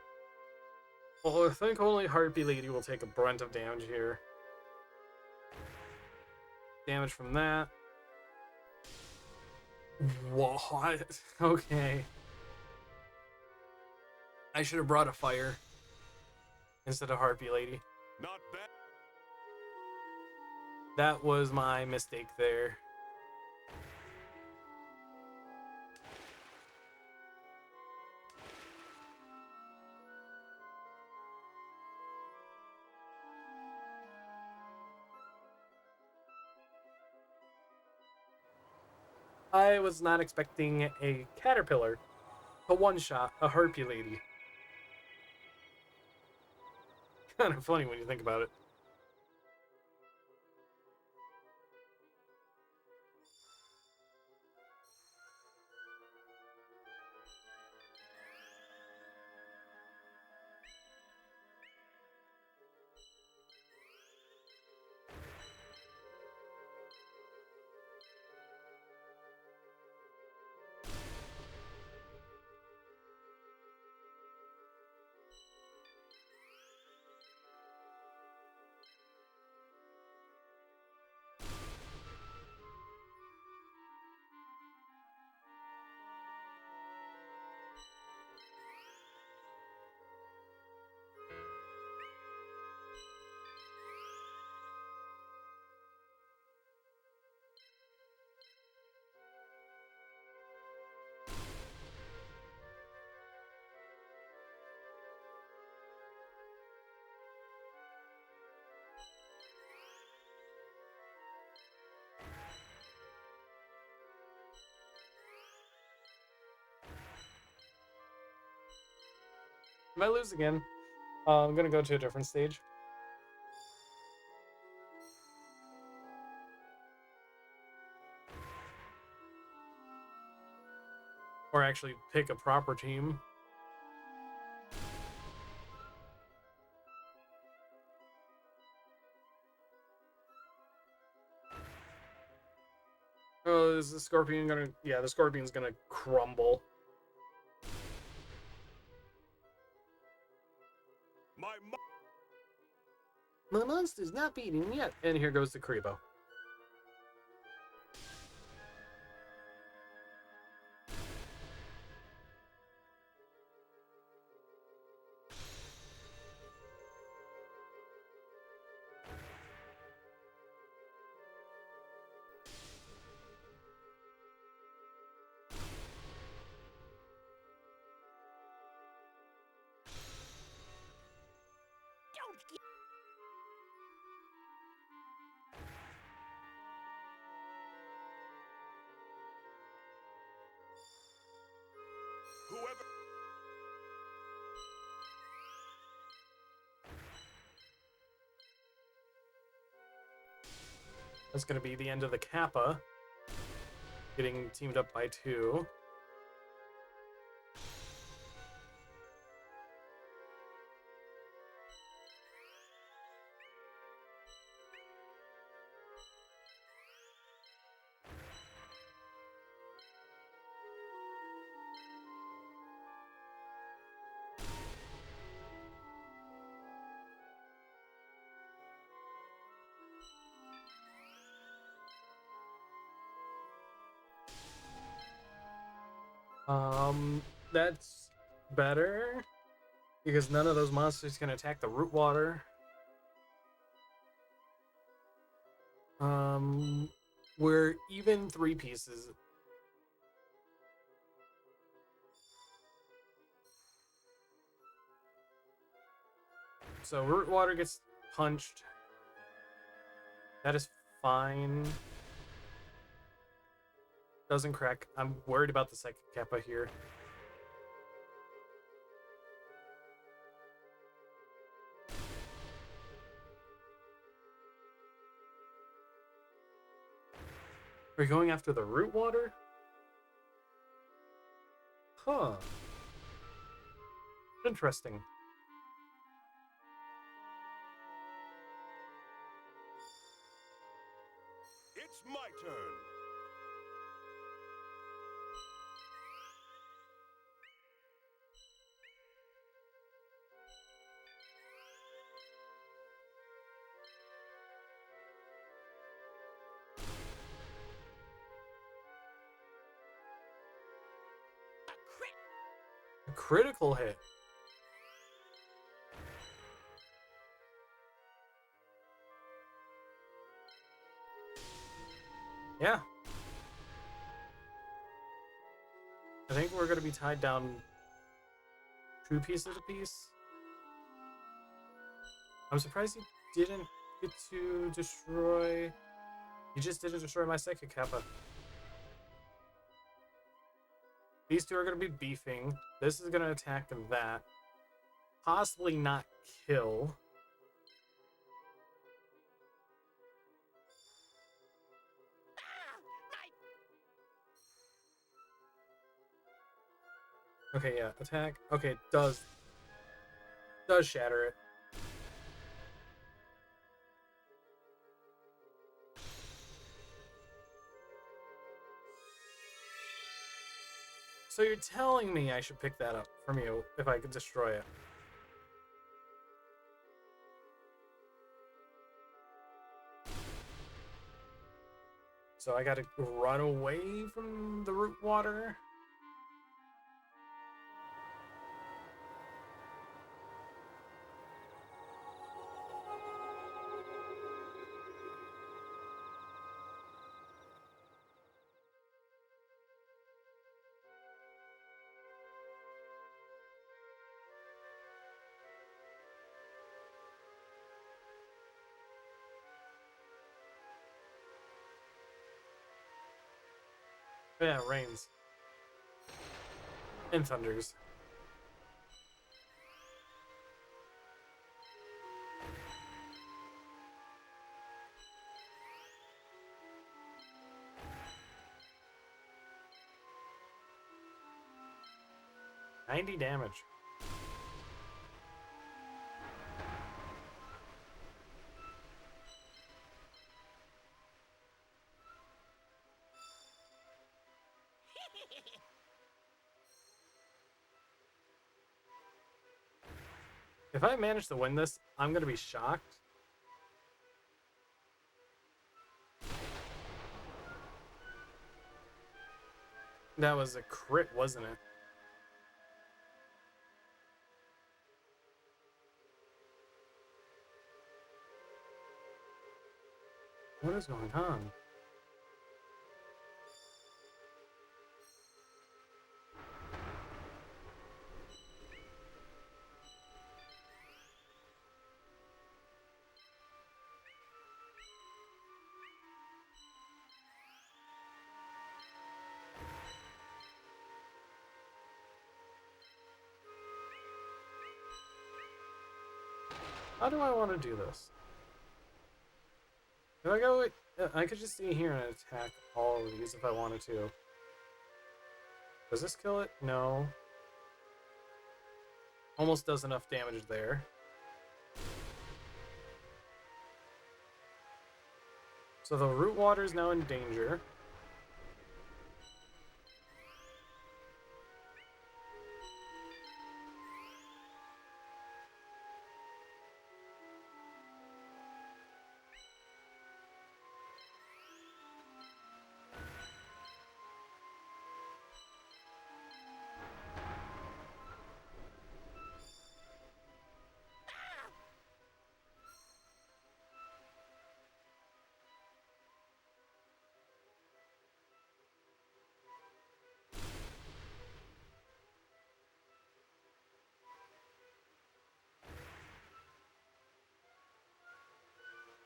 well, I think only Heartbeat Lady will take a brunt of damage here. Damage from that. What? Okay. I should have brought a fire instead of Heartbeat Lady. Not bad. That was my mistake there. I was not expecting a Caterpillar to one-shot a Heartbeat Lady. Kind of funny when you think about it. If I lose again, I'm gonna go to a different stage. Or actually pick a proper team. Oh, is the Scorpion gonna... Yeah, the Scorpion's gonna crumble. My monster's not beating yet. And here goes the Karibo. That's going to be the end of the Kappa. Getting teamed up by 2. That's better because none of those monsters can attack the root water. We're even 3 pieces. So root water gets punched. That is fine. Doesn't crack. I'm worried about the second Kappa here. Are you going after the root water? Huh. Interesting. It's my turn. A crit. A critical hit. Yeah. I think we're going to be tied down 2 pieces apiece. I'm surprised he didn't get to destroy... He just didn't destroy my second Kappa. These 2 are going to be beefing. This is going to attack that. Possibly not kill. Okay, yeah, attack. Okay, does shatter it. So you're telling me I should pick that up from you if I could destroy it. So I gotta run away from the root water. Yeah, it rains. And thunders. $90 damage. If I manage to win this, I'm gonna be shocked. That was a crit, wasn't it? What is going on? How do I want to do this? Do I go with Yeah, I could just stay here and attack all of these if I wanted to. Does this kill it? No. Almost does enough damage there. So the root water is now in danger.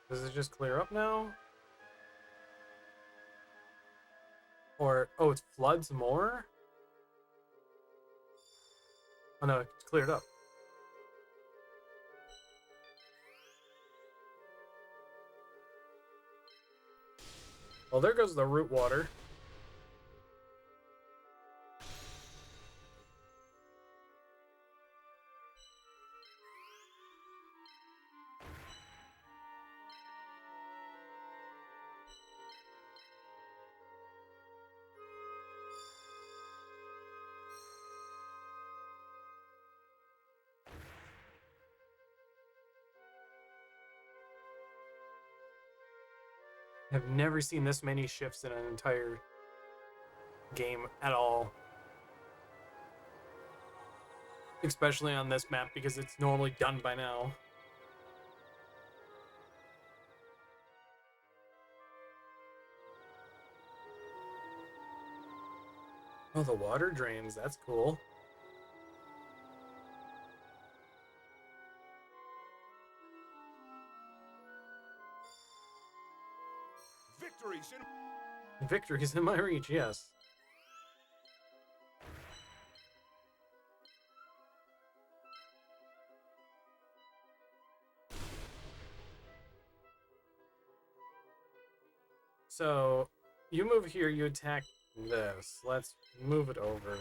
Does it just clear up now? Or, oh, it floods more? Oh no, it's cleared up. Well, there goes the root water. I've never seen this many shifts in an entire game at all. Especially on this map because it's normally done by now. Oh, the water drains. That's cool. Victory's in my reach, yes. So, you move here, you attack this. Let's move it over.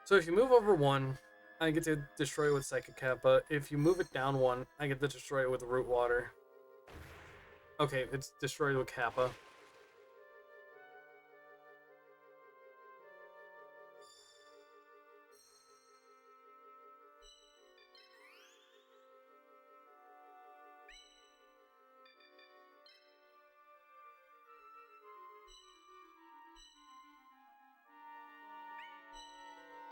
So if you move over one, I get to destroy it with Psychic Kappa. If you move it down one, I get to destroy it with Root Water. Okay, it's destroyed with Kappa.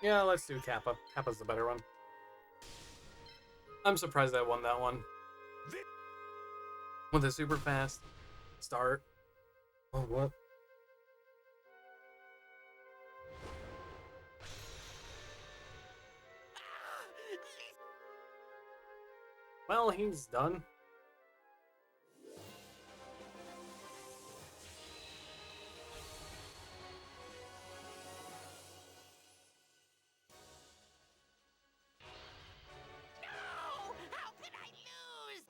Yeah, let's do Kappa. Kappa's the better one. I'm surprised I won that one. With a super fast start. Oh, what? Well, he's done. No! How could I lose?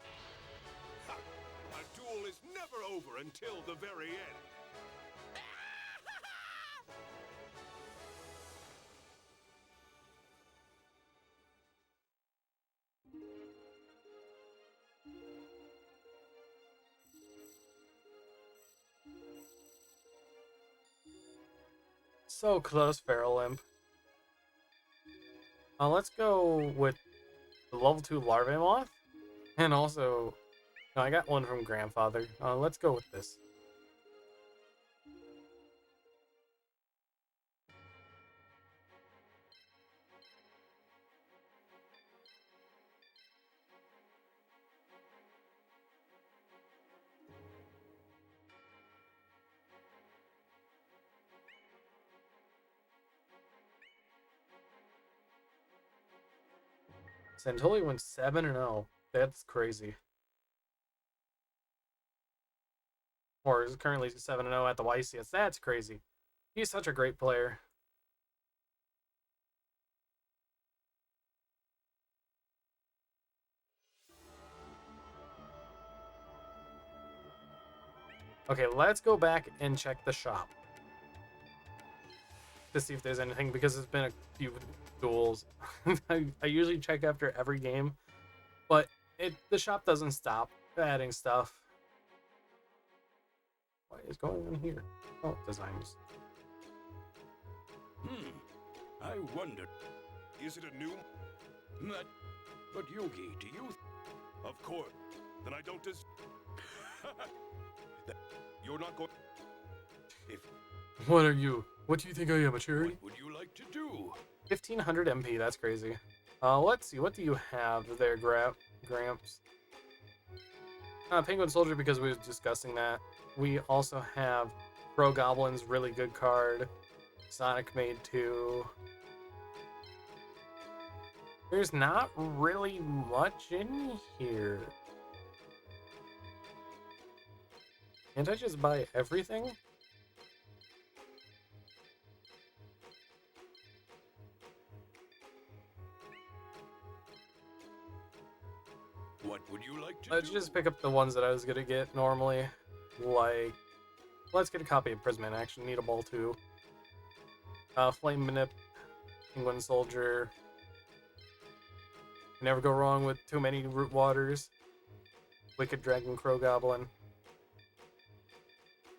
A duel is never over until the very end. So close, Feral Imp. Let's go with the level 2 Larvae Moth. And also, no, I got one from Grandfather. Let's go with this. Santoli went 7-0. That's crazy. Or is currently 7-0 at the YCS. That's crazy. He's such a great player. Okay, let's go back and check the shop to see if there's anything, because there's been a few duels. I usually check after every game, but the shop doesn't stop adding stuff. What is going on here? Oh, designs. I wonder. Is it a new? But Yugi, do you? Of course. Then I don't You're not going. If. What are you? What do you think I am, a charity? What would you like to do? 1500 MP, that's crazy. Let's see, what do you have there, Gramps? Penguin Soldier, because we were discussing that. We also have Pro Goblin's really good card. Sonic Made 2. There's not really much in here. Can't I just buy everything? What would you like to Let's do? just pick up the ones that I was gonna get normally. Like, let's get a copy of Prism in Action. Need a ball too. Flame Manip, Penguin Soldier. Never go wrong with too many Root Waters. Wicked Dragon, Crow Goblin.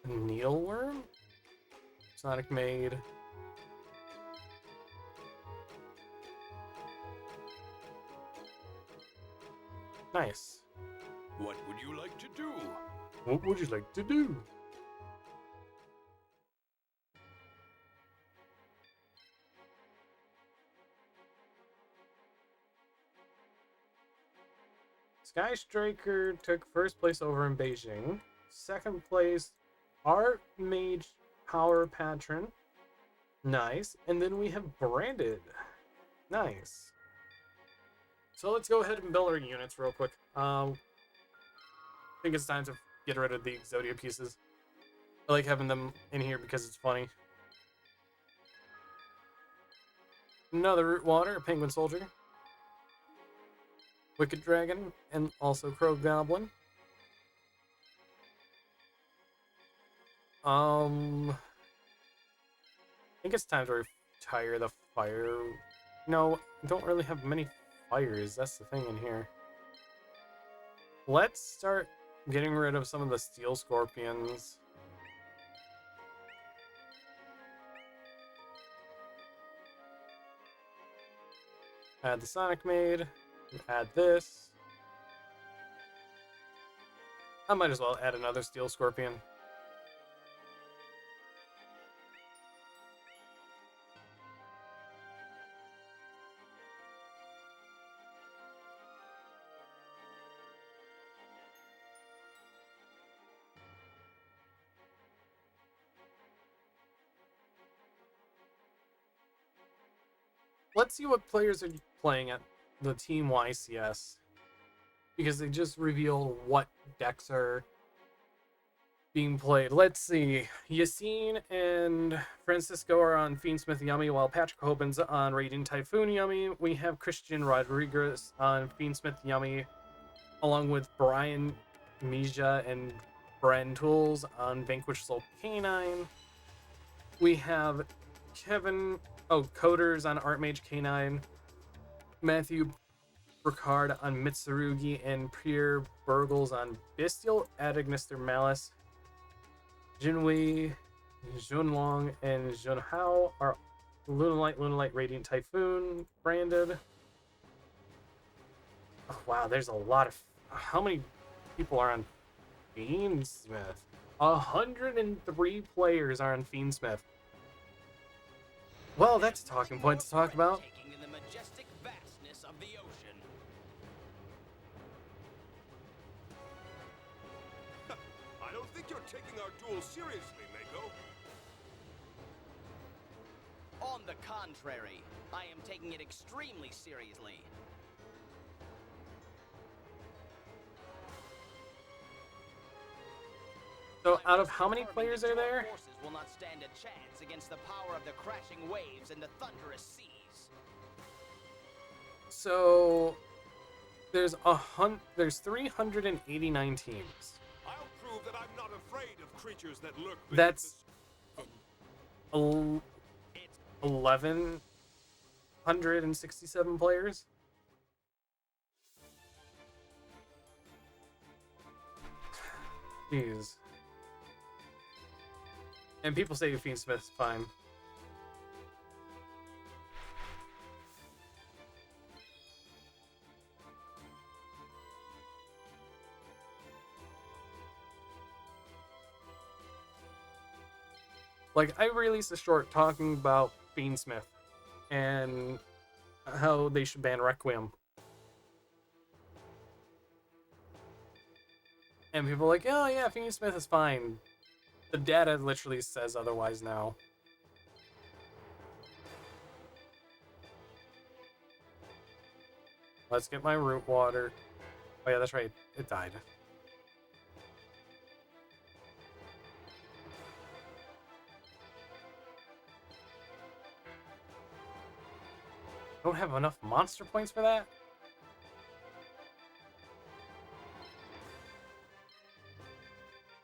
Needleworm? Sonic Made. Nice. What would you like to do? What would you like to do? Sky Striker took first place over in Beijing. Second place, Art Mage Power Patron. Nice. And then we have Branded. Nice. So let's go ahead and build our units real quick. I think it's time to get rid of the Exodia pieces. I like having them in here because it's funny. Another Root Water, Penguin Soldier. Wicked Dragon, and also Crow Goblin. I think it's time to retire the fire. No, I don't really have many fires. That's the thing in here. Let's start getting rid of some of the Steel Scorpions. Add the Sonic Maid. Add this. I might as well add another Steel Scorpion. Let's see what players are playing at the Team YCS, because they just revealed what decks are being played. Let's see. Yassine and Francisco are on Fiendsmith Yummy, while Patrick Hoban's on Raging Typhoon Yummy. We have Christian Rodriguez on Fiendsmith Yummy, along with Brian Mija and Bren Tools on Vanquish Soul Canine. We have Kevin Coders on Artmage K9, Matthew Bricard on Mitsurugi, and Pierre Burgles on Bestial Adagnister Malice. Jinwei, Junlong, and Junhao are Lunalight, Radiant Typhoon branded. Oh, wow, there's a lot of... How many people are on Fiendsmith? 103 players are on Fiendsmith. Well, that's a talking point to talk about. Taking in the majestic vastness of the ocean. I don't think you're taking our duel seriously, Mako. On the contrary, I am taking it extremely seriously. So, out of how many players are there? Forces will not stand a chance against the power of the crashing waves and the thunderous seas. So, there's 389 teams. I'll prove that I'm not afraid of creatures that lurk beneath That's the 1,167 players. Jeez. And people say Fiendsmith's fine. Like, I released a short talking about Fiendsmith and how they should ban Requiem. And people are like, oh yeah, Fiendsmith is fine. The data literally says otherwise now. Let's get my root water. Oh yeah, that's right. It died. Don't have enough monster points for that?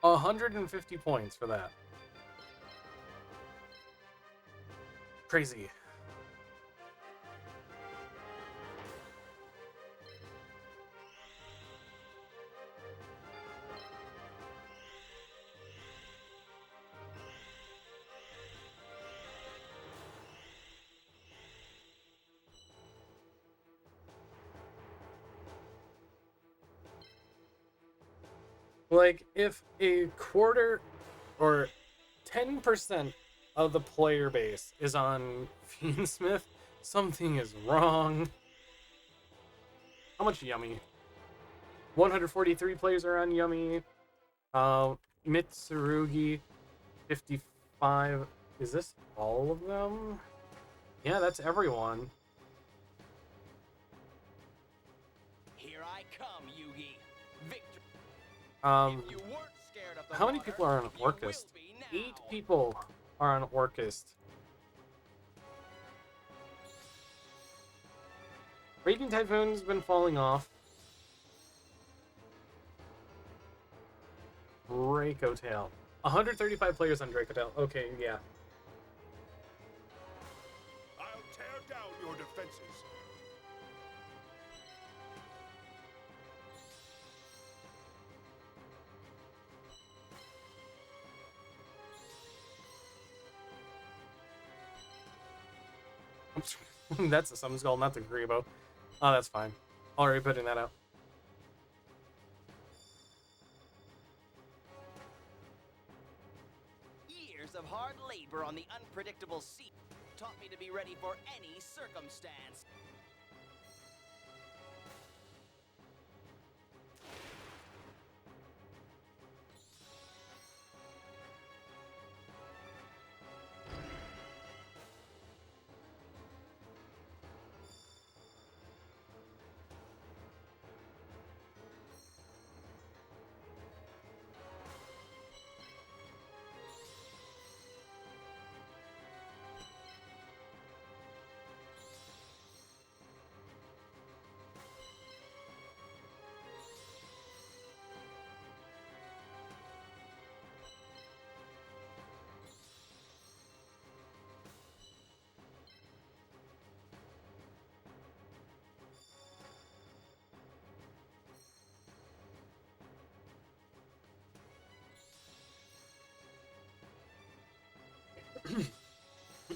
$150 points for that. Crazy. Like, if a quarter or 10% of the player base is on Fiendsmith, something is wrong. How much Yummy? 143 players are on Yummy. Mitsurugi, 55. Is this all of them? Yeah, that's everyone. Here I come, Yugi. Victor. If you weren't scared of the How many water, people are on you will Orcust? be now. 8 people are on Orcust. Raging Typhoon's been falling off. Draco Tail. 135 players on Draco Tail. Okay, yeah. I'll tear down your defenses. That's a summon skull, not the Grebo. Oh, that's fine. Already putting that out. Years of hard labor on the unpredictable sea taught me to be ready for any circumstance.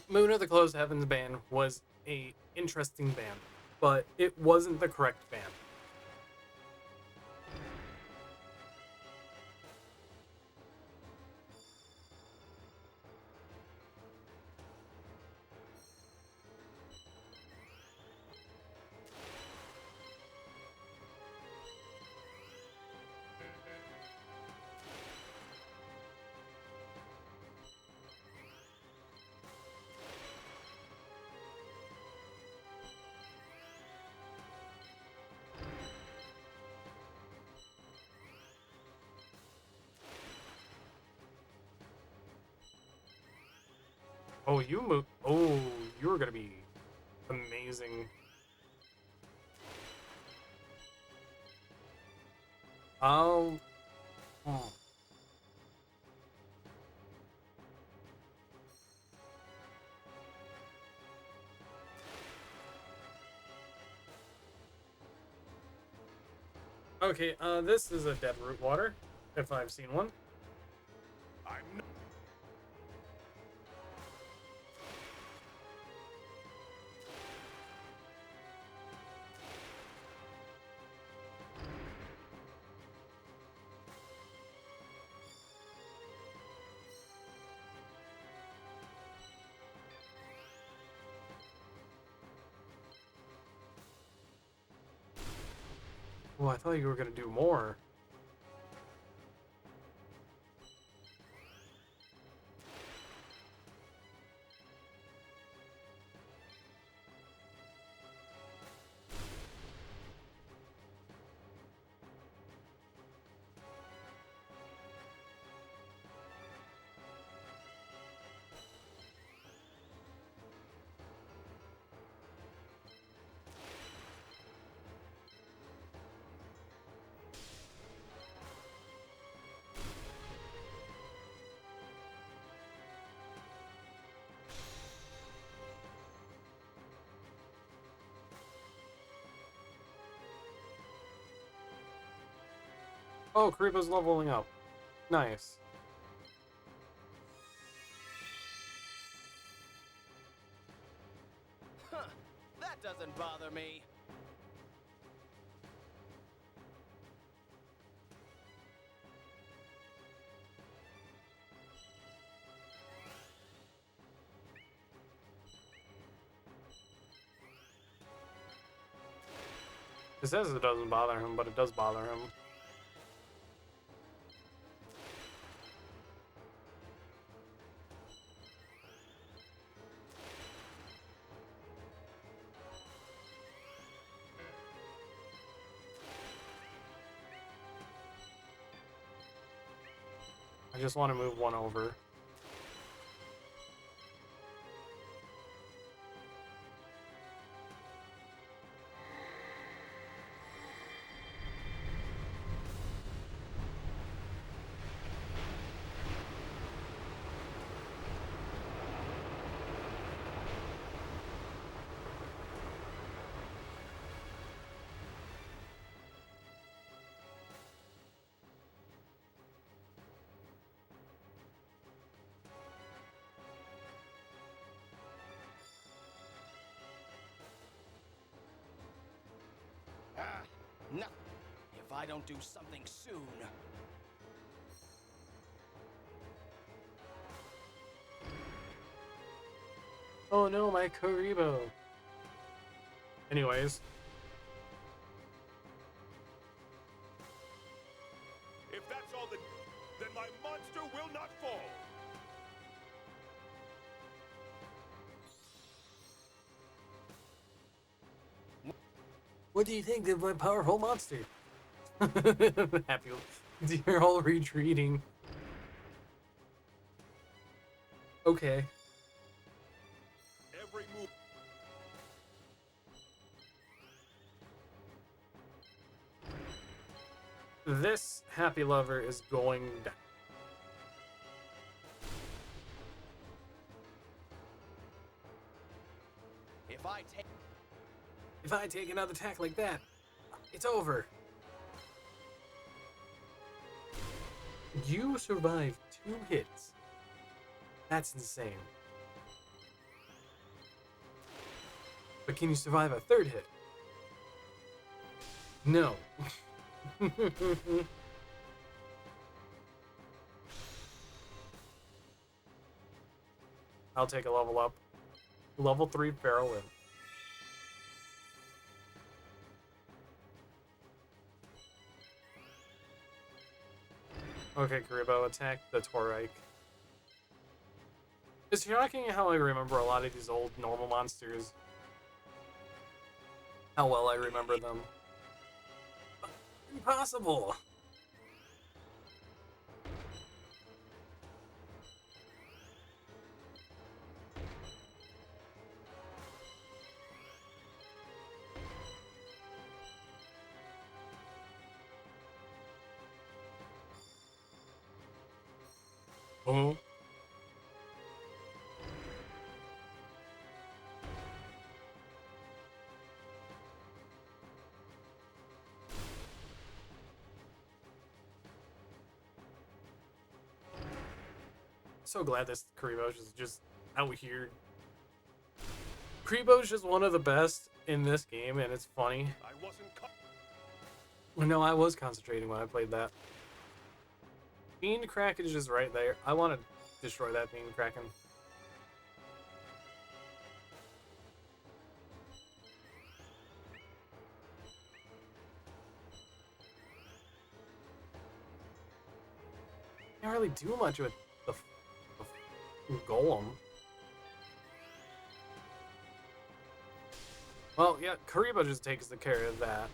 Moon of the Closed Heavens ban was a interesting ban, but it wasn't the correct ban. Oh, you move. Oh, you're gonna be amazing. Oh. Okay, this is a dead root water, if I've seen one. I'm not. Oh, I thought you were gonna do more. Oh, Kariba's leveling up. Nice. Huh, that doesn't bother me. It says it doesn't bother him, but it does bother him. I just want to move one over. No, if I don't do something soon. Oh no, my Karibo. Anyways. If that's all then my monster will not fall. What do you think of my powerful monster? Happy. You're all retreating. Okay. Every move. This happy lover is going down. If I take another attack like that, it's over. You survived 2 hits. That's insane. But can you survive a 3rd hit? No. I'll take a level up. Level 3 Feral Imp. Okay, Karibo, attack the Torike. It's shocking how I remember a lot of these old normal monsters. How well I remember them. Impossible! Oh. So glad this Karibo's is just out here. Karibo's just one of the best in this game, and it's funny. I wasn't No, I was concentrating when I played that. Fiend Kraken is just right there. I want to destroy that Fiend Kraken. Can't really do much with the Golem. Well, yeah, Karibo just takes the care of that.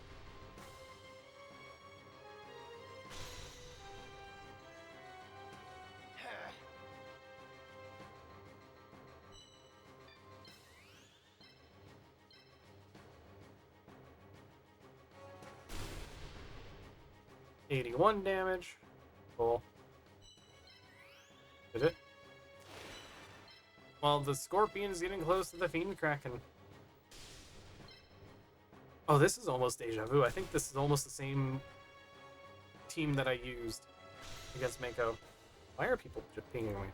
$81 damage. Cool. Did it? Well, the Scorpion is getting close to the Fiend Kraken. Oh, this is almost deja vu. I think this is almost the same team that I used against Mako. Why are people just pinging me?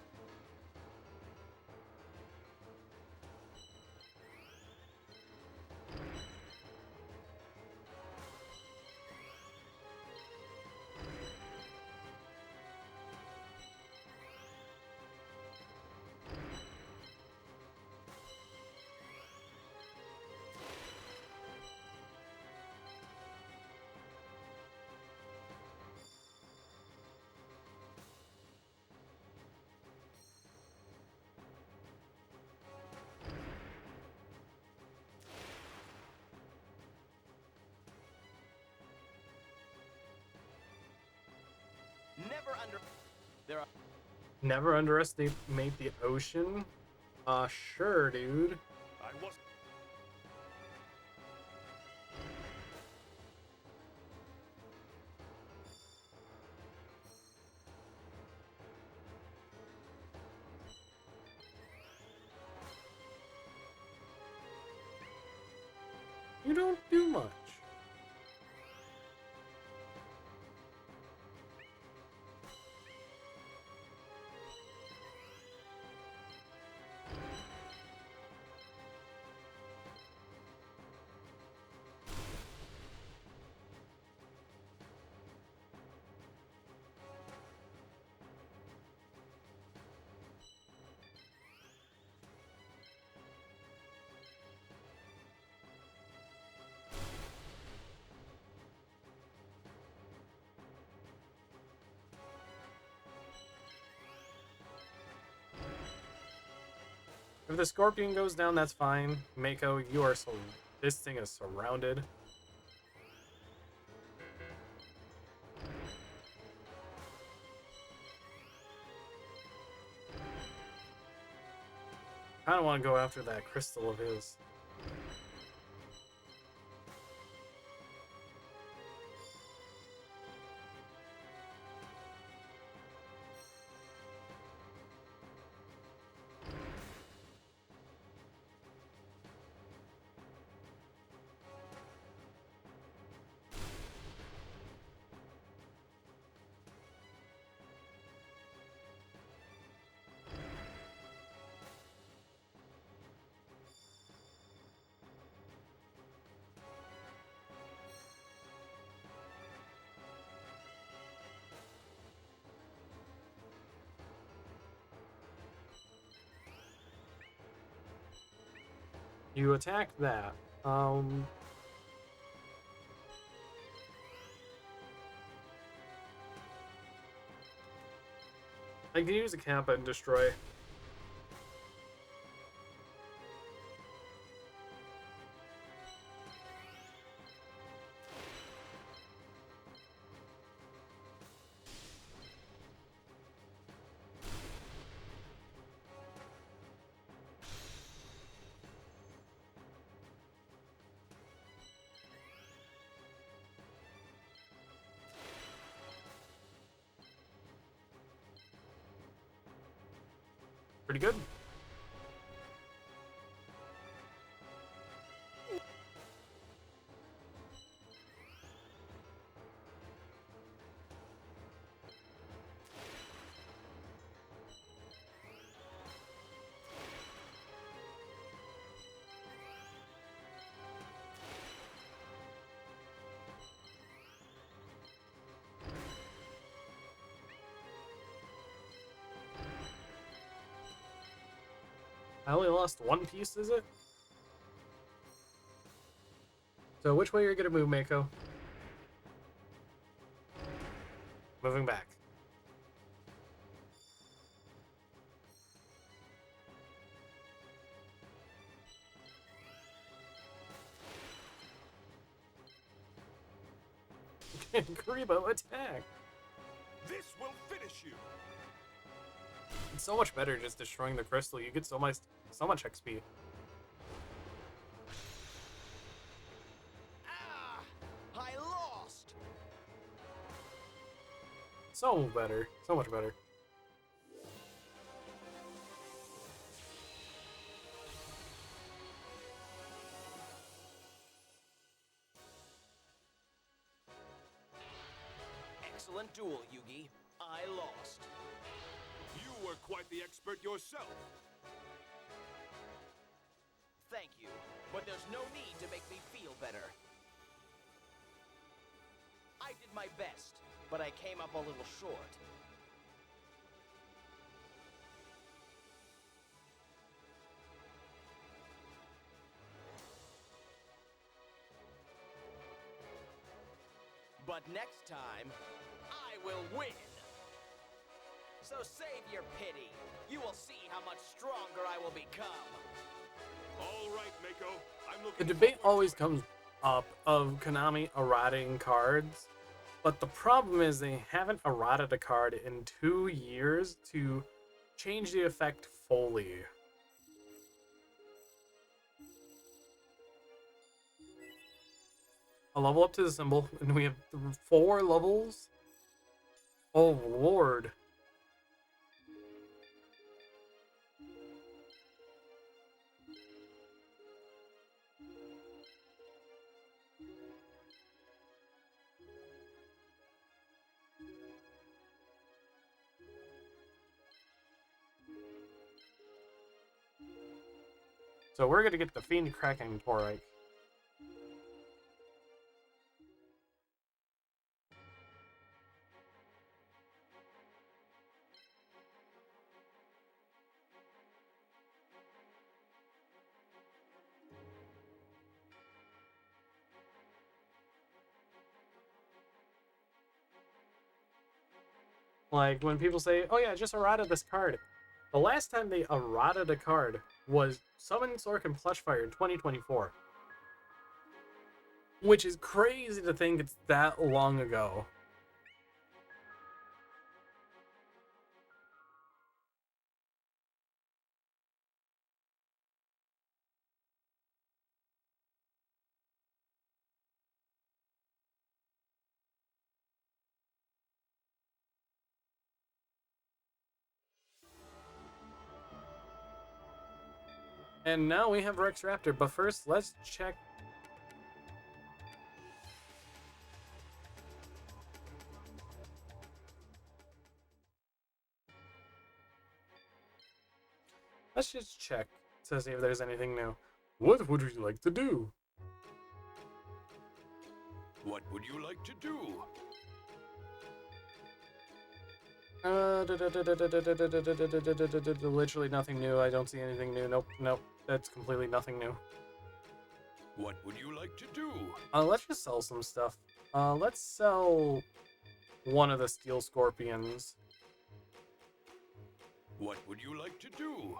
Never underestimate the ocean? Sure, dude. I was You don't do much. If the Scorpion goes down, that's fine. Mako, you are so... This thing is surrounded. I don't want to go after that crystal of his. You attack that. I can use a Kappa and destroy. Pretty good. I only lost one piece, is it? So which way are you gonna move, Mako? Moving back. Karibo, attack! This will finish you. It's so much better just destroying the crystal. You get so much XP. Ah! I lost! So better. So much better. Excellent duel, Yugi. I lost. You were quite the expert yourself. Thank you, but there's no need to make me feel better. I did my best, but I came up a little short. But next time, I will win. So save your pity. You will see how much stronger I will become. All right, Mako. I'm looking. The debate always comes up of Konami errating cards, but the problem is they haven't errated a card in 2 years to change the effect fully. A level up to the symbol, and we have 4 levels. Oh lord. So we're gonna get the Fiend Kraken Torite. Like, when people say, oh yeah, just errata this card. The last time they errata a card was Summon Sork and Plushfire in 2024. Which is crazy to think it's that long ago. And now we have Rex Raptor, but first let's check. Let's just check to see if there's anything new. What would you like to do? What would you like to do? Literally nothing new. I don't see anything new. Nope, nope. That's completely nothing new. What would you like to do? Let's just sell some stuff. Let's sell one of the Steel Scorpions. What would you like to do?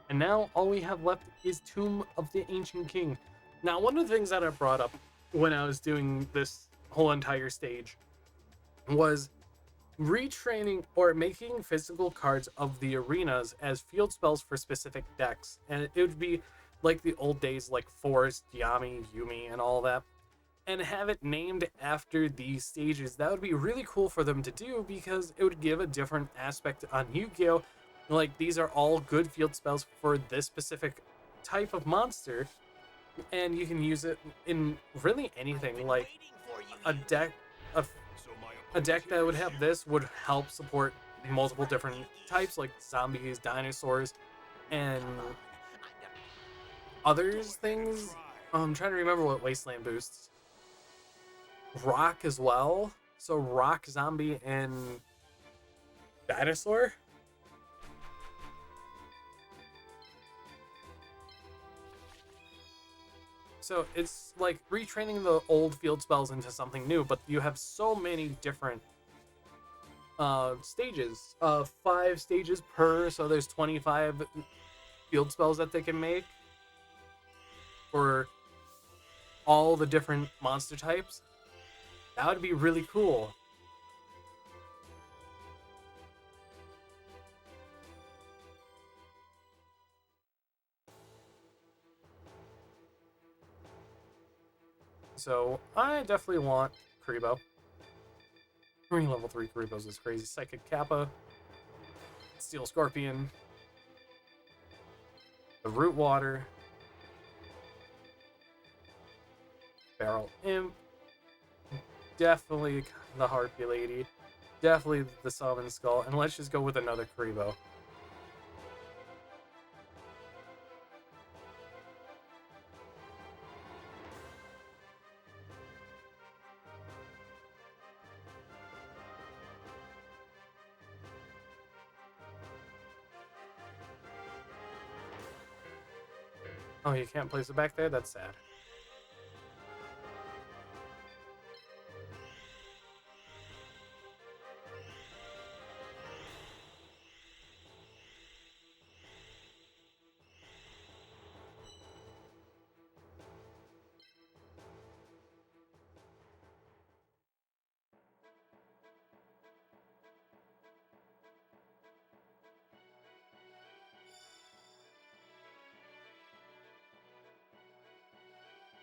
And now all we have left is Tomb of the Ancient King. Now, one of the things that I brought up when I was doing this whole entire stage was retraining or making physical cards of the arenas as field spells for specific decks. And it would be like the old days, like Forest, Yami, Yumi, and all that. And have it named after these stages. That would be really cool for them to do because it would give a different aspect on Yu-Gi-Oh! Like, these are all good field spells for this specific type of monster, and you can use it in really anything. Like Waiting for you, a deck, a, So my a deck that would opponent have this would help support multiple different types, like zombies, dinosaurs, and others things. I'm trying to remember what Wasteland boosts. Rock as well. So rock, zombie, and dinosaur. So it's like retraining the old field spells into something new, but you have so many different stages. 5 stages per, so there's 25 field spells that they can make for all the different monster types. That would be really cool. So I definitely want Karibo. Level 3 Karibos is crazy. Psychic Kappa, Steel Scorpion, the Root Water, Barrel Imp, definitely the Harpy Lady, definitely the Summon Skull, and let's just go with another Karibo. Oh, you can't place it back there? That's sad.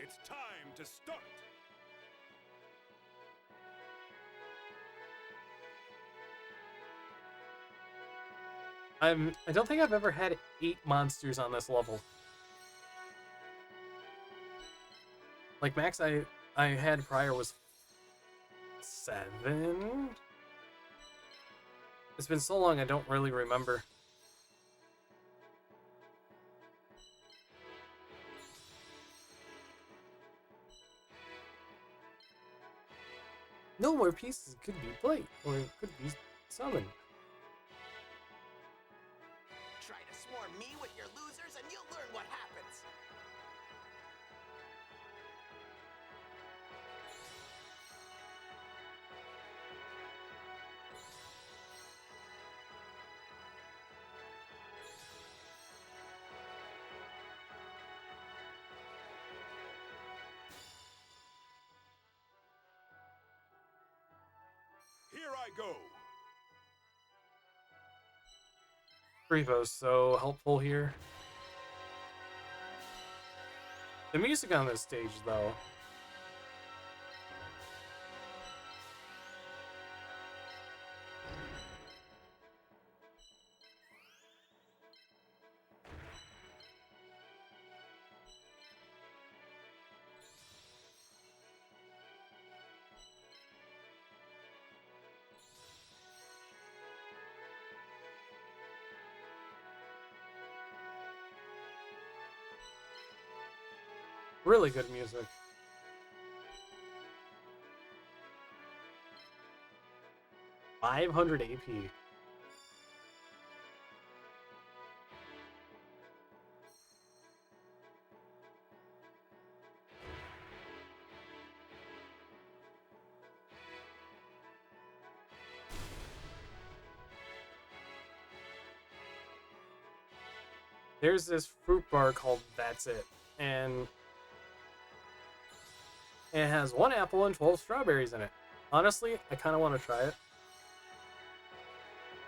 It's time to start. I don't think I've ever had 8 monsters on this level. Like max I had prior was 7. It's been so long I don't really remember. No more pieces could be played, or it could be summoned. Try to swarm me with your losers and you'll learn what happens. Here I go. Grivo's so helpful here. The music on this stage, though. Really good music. $500 AP. There's this fruit bar called That's It, and it has 1 apple and 12 strawberries in it. Honestly, I kind of want to try it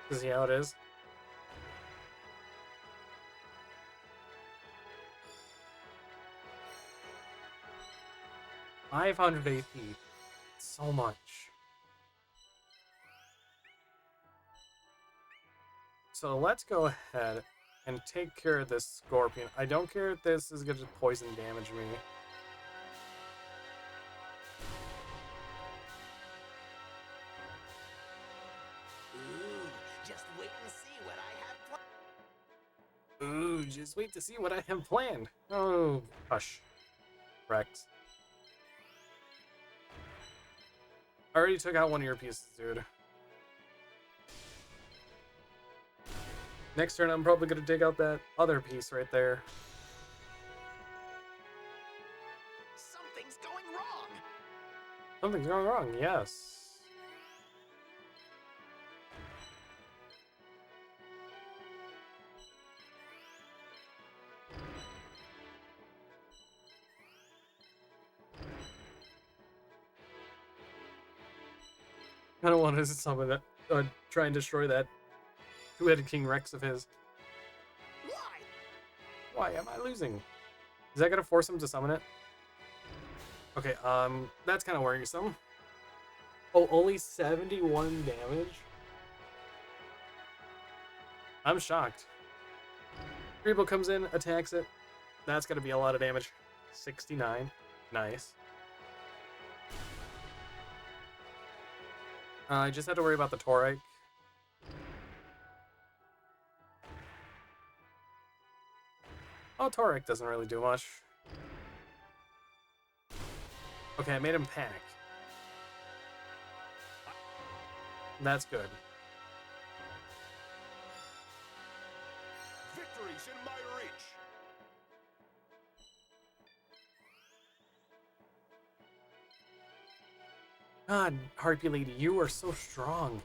to see how it is. $500 AP. So much. So let's go ahead and take care of this Scorpion. I don't care if this is going to poison damage me. Ooh, just wait and see what I have planned. Ooh, just wait to see what I have planned. Oh, hush. Rex. I already took out one of your pieces, dude. Next turn, I'm probably going to take out that other piece right there. Something's going wrong. Something's going wrong, yes. I don't want to summon that, try and destroy that two-headed King Rex of his. Why? Why am I losing? Is that gonna force him to summon it? Okay, that's kind of worrisome. Oh, only 71 damage? I'm shocked. Rebo comes in, attacks it. That's gonna be a lot of damage. 69. Nice. I just had to worry about the Torike. Oh, Torike doesn't really do much. Okay, I made him panic. That's good. Victory's in my reach. God, Harpy Lady, you are so strong.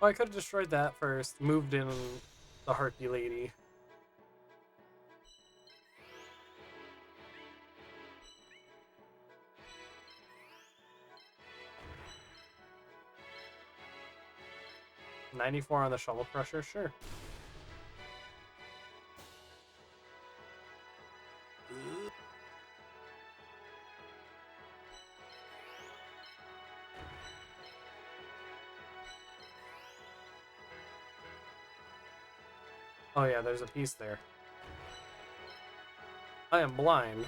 Oh, I could have destroyed that first. Moved in the Harpy Lady. $94 on the Shovel Crusher, sure. Oh yeah, there's a piece there. I am blind.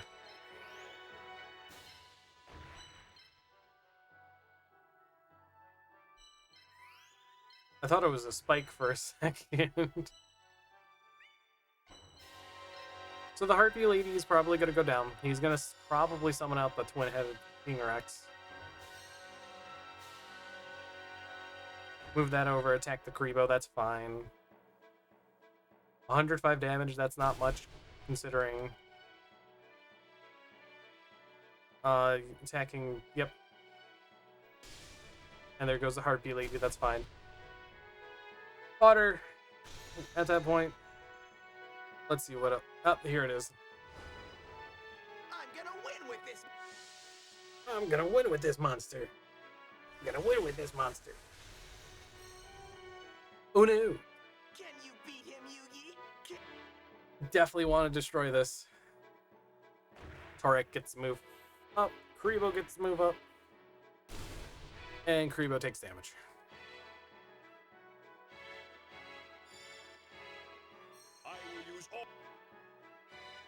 I thought it was a spike for a second. So the Harpy Lady is probably going to go down. He's going to probably summon out the twin-headed King Rex. Move that over, attack the Karibo, that's fine. 105 damage, that's not much, considering... attacking, yep. And there goes the Harpy Lady, that's fine. Fodder! At that point. Let's see what... Oh, here it is. I'm gonna win with this. I'm gonna win with this monster. I'm gonna win with this monster. Oh no! Can you beat him, Yugi? Definitely want to destroy this. Torek gets to move up. Karibo gets to move up. And Karibo takes damage.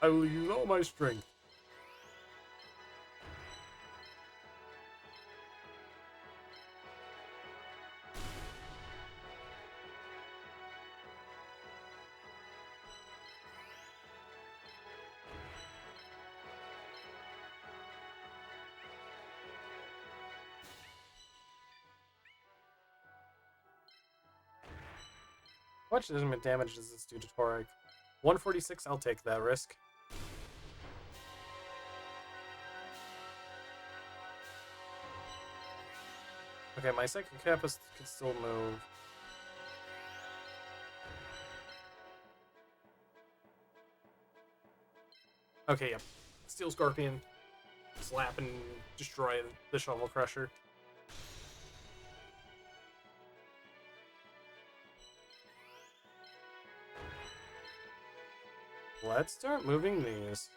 I will use all my strength. How much damage does this do to Torek? 146, I'll take that risk. Okay, my second Kappa can still move. Okay, yep. Steel Scorpion. slap and destroy the Shovel Crusher. Let's start moving these.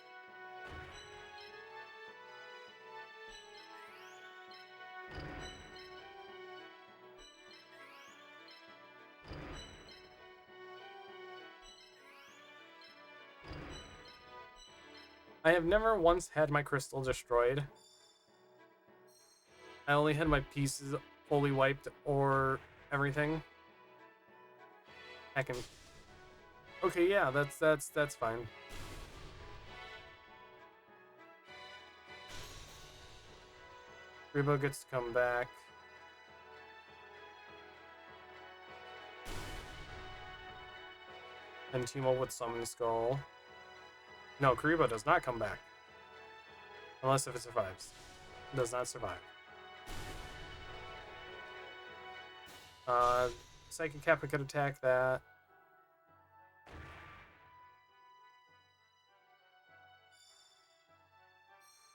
I have never once had my crystal destroyed. I only had my pieces fully wiped or everything. I can. Okay, yeah, that's fine. Rebo gets to come back. And team up with Summon Skull. No, Karibo does not come back. Unless if it survives. It does not survive. Psychic Kappa could attack that.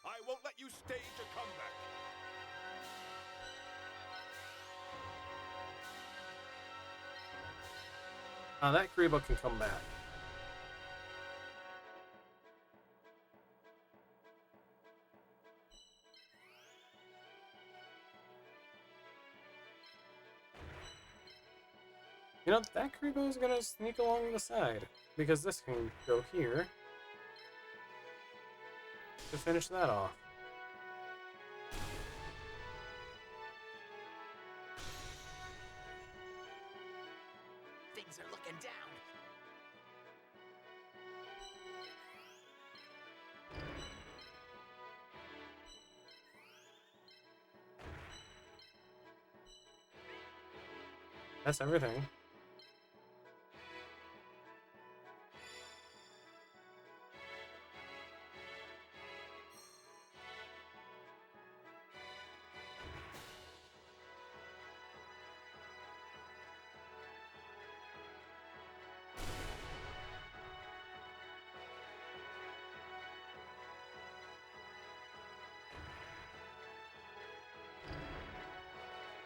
I won't let you stage a comeback. That Karibo can come back. You know, that Karibo is gonna sneak along the side. Because this can go here. To finish that off. Things are looking down. That's everything.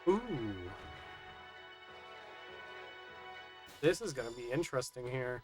Ooh. This is gonna be interesting here.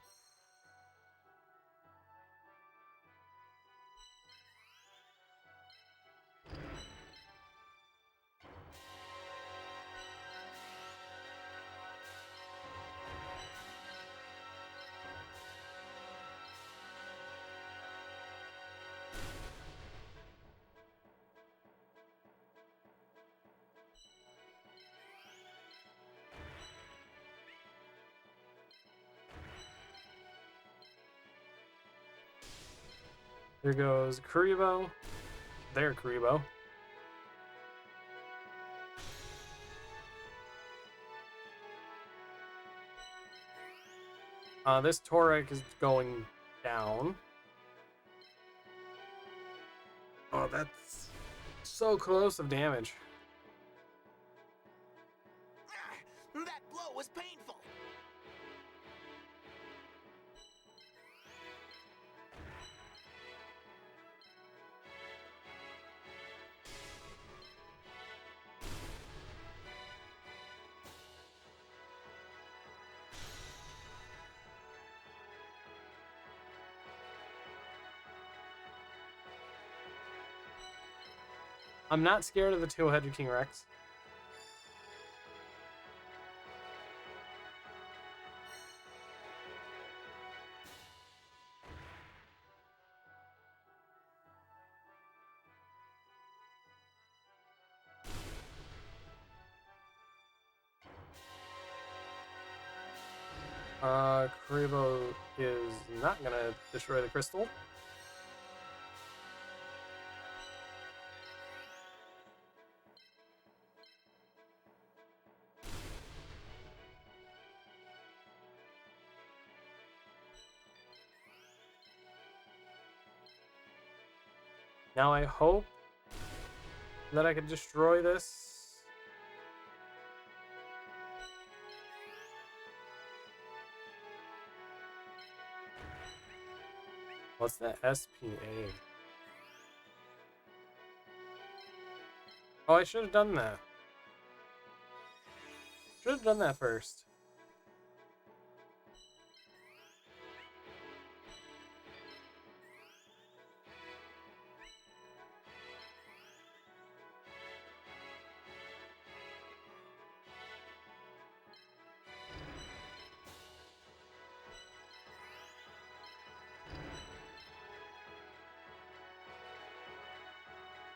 Here goes Karibo. There, Karibo. This Torek is going down. Oh, that's so close of damage. That blow was painful. I'm not scared of the two-headed King Rex. Karibo is not gonna destroy the crystal. Now I hope that I can destroy this. What's the SPA? Oh, I should have done that. Should have done that first.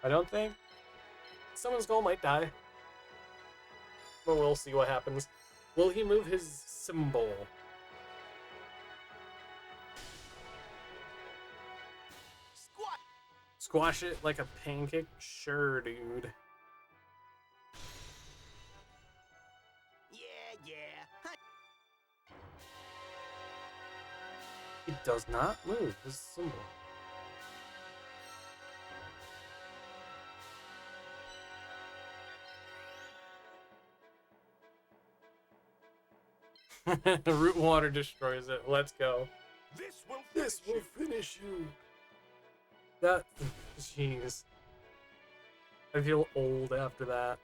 I don't think someone's goal might die. But we'll see what happens. Will he move his symbol? Squat! Squash it like a pancake? Sure, dude. Yeah. He does not move his symbol. Root water destroys it. Let's go. This will finish you. That, jeez. I feel old after that.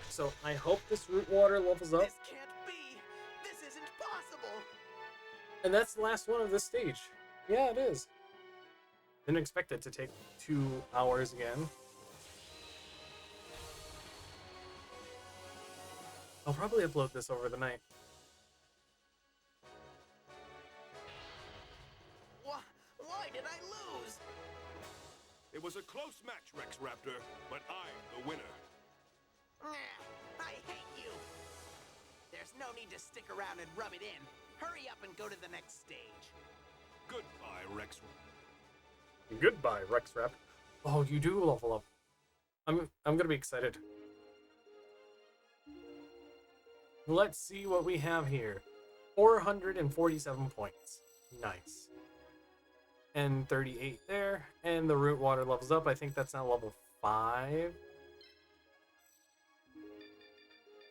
So I hope this root water levels up. This can't be! This isn't possible! And that's the last one of this stage. Yeah, it is. Didn't expect it to take 2 hours again. I'll probably upload this over the night. Why did I lose? It was a close match, Rex Raptor, but I'm the winner. I hate you! There's no need to stick around and rub it in. Hurry up and go to the next stage. Goodbye, Rex. Goodbye, Rex Rap. Oh, you do level up. I'm gonna be excited. Let's see what we have here. 447 points. Nice. And 38 there. And the root water levels up. I think that's now level 5.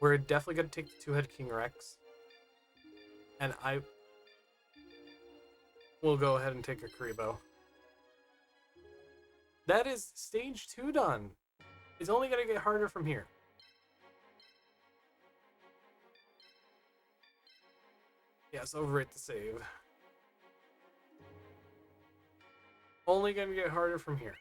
We're definitely going to take the 2-head King Rex. And I will go ahead and take a Karibo. That is stage 2 done. It's only going to get harder from here. Yes, overwrite the save. Only going to get harder from here.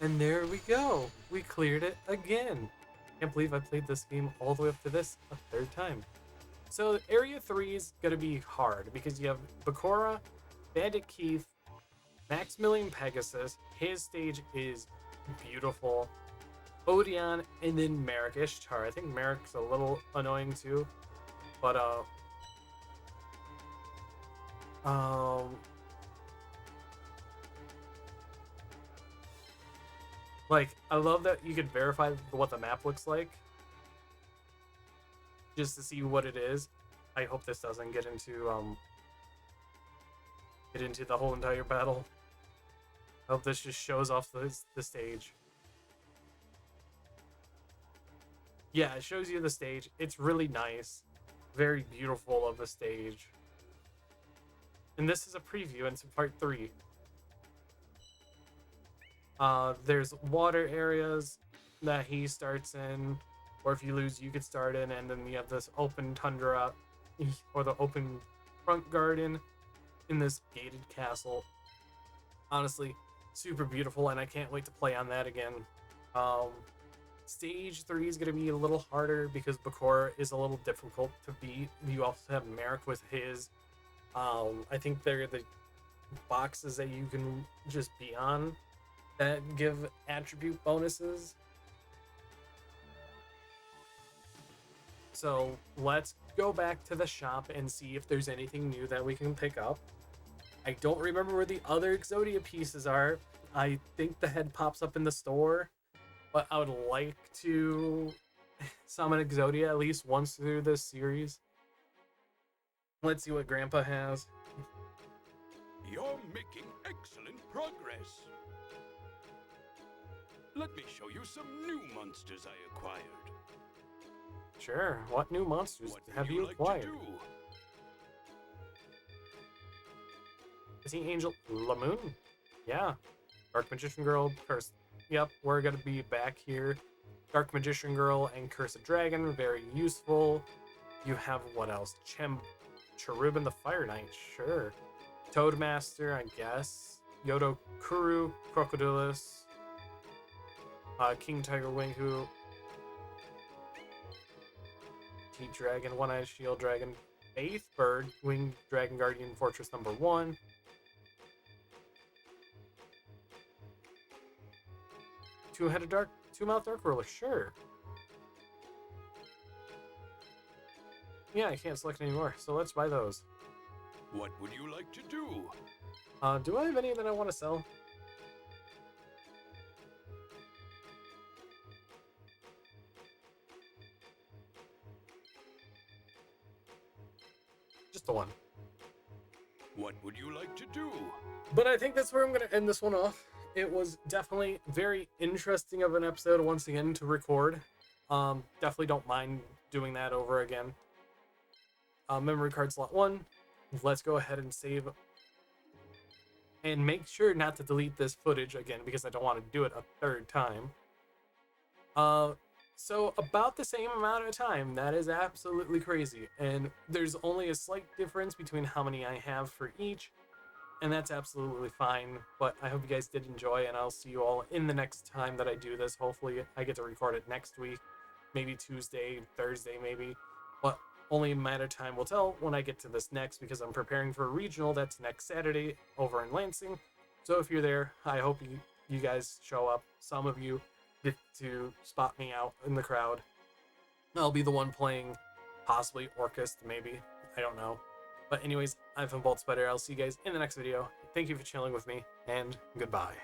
And there we go. We cleared it again. Can't believe I played this game all the way up to this a 3rd time. So Area 3 is going to be hard because you have Bakura, Bandit Keith, Maximilian Pegasus. His stage is beautiful. Odeon, and then Merrick Ishtar. I think Merrick's a little annoying too. But, like, I love that you could verify what the map looks like. Just to see what it is. I hope this doesn't get into the whole entire battle. I hope this just shows off the stage. Yeah, it shows you the stage. It's really nice. Very beautiful of a stage. And this is a preview into part 3. There's water areas that he starts in, or if you lose, you could start in, and then you have this open tundra, or the open front garden in this gated castle. Honestly, super beautiful, and I can't wait to play on that again. Stage 3 is going to be a little harder because Bakura is a little difficult to beat. You also have Merrick with his, I think they're the boxes that you can just be on that give attribute bonuses. So let's go back to the shop and see if there's anything new that we can pick up. I don't remember where the other Exodia pieces are. I think the head pops up in the store, but I would like to summon Exodia at least once through this series. Let's see what Grandpa has. You're making excellent progress. Let me show you some new monsters I acquired. Sure. What new monsters What have would you like acquired? to do? Is he Angel Lamoon? Yeah. Dark Magician Girl, Curse. Yep, we're gonna be back here. Dark Magician Girl and Cursed Dragon, very useful. You have what else? Cherubin the Fire Knight, sure. Toadmaster, I guess. Yodo Kuru, Crocodilus. King Tiger Winghu. T-Dragon, One-Eyed Shield Dragon. Faith Bird, Winged Dragon Guardian Fortress number 1. Two-mouth Dark Ruler, sure. Yeah, I can't select anymore, so let's buy those. What would you like to do? Do I have any that I want to sell? Just the one. What would you like to do? But I think that's where I'm going to end this one off. It was definitely very interesting of an episode once again to record. Definitely don't mind doing that over again. Memory card slot 1. Let's go ahead and save. And make sure not to delete this footage again because I don't want to do it a third time. So about the same amount of time. That is absolutely crazy. And there's only a slight difference between how many I have for each. And that's absolutely fine. But I hope you guys did enjoy, and I'll see you all in the next time that I do this. Hopefully I get to record it next week. Maybe Tuesday, Thursday, maybe. But only a matter of time will tell when I get to this next, because I'm preparing for a regional that's next Saturday over in Lansing. So if you're there, I hope you guys show up. Some of you get to spot me out in the crowd. I'll be the one playing, possibly Orcust, maybe. I don't know. But anyways, I'm from BoltSpider. I'll see you guys in the next video. Thank you for chilling with me, and goodbye.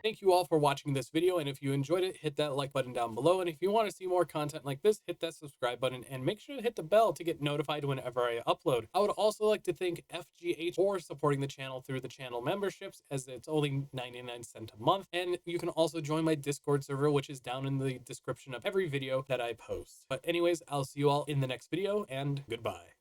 Thank you all for watching this video, and if you enjoyed it, hit that like button down below, and if you want to see more content like this, hit that subscribe button, and make sure to hit the bell to get notified whenever I upload. I would also like to thank FGH for supporting the channel through the channel memberships, as it's only 99 cents a month, and you can also join my Discord server, which is down in the description of every video that I post. But anyways, I'll see you all in the next video, and goodbye.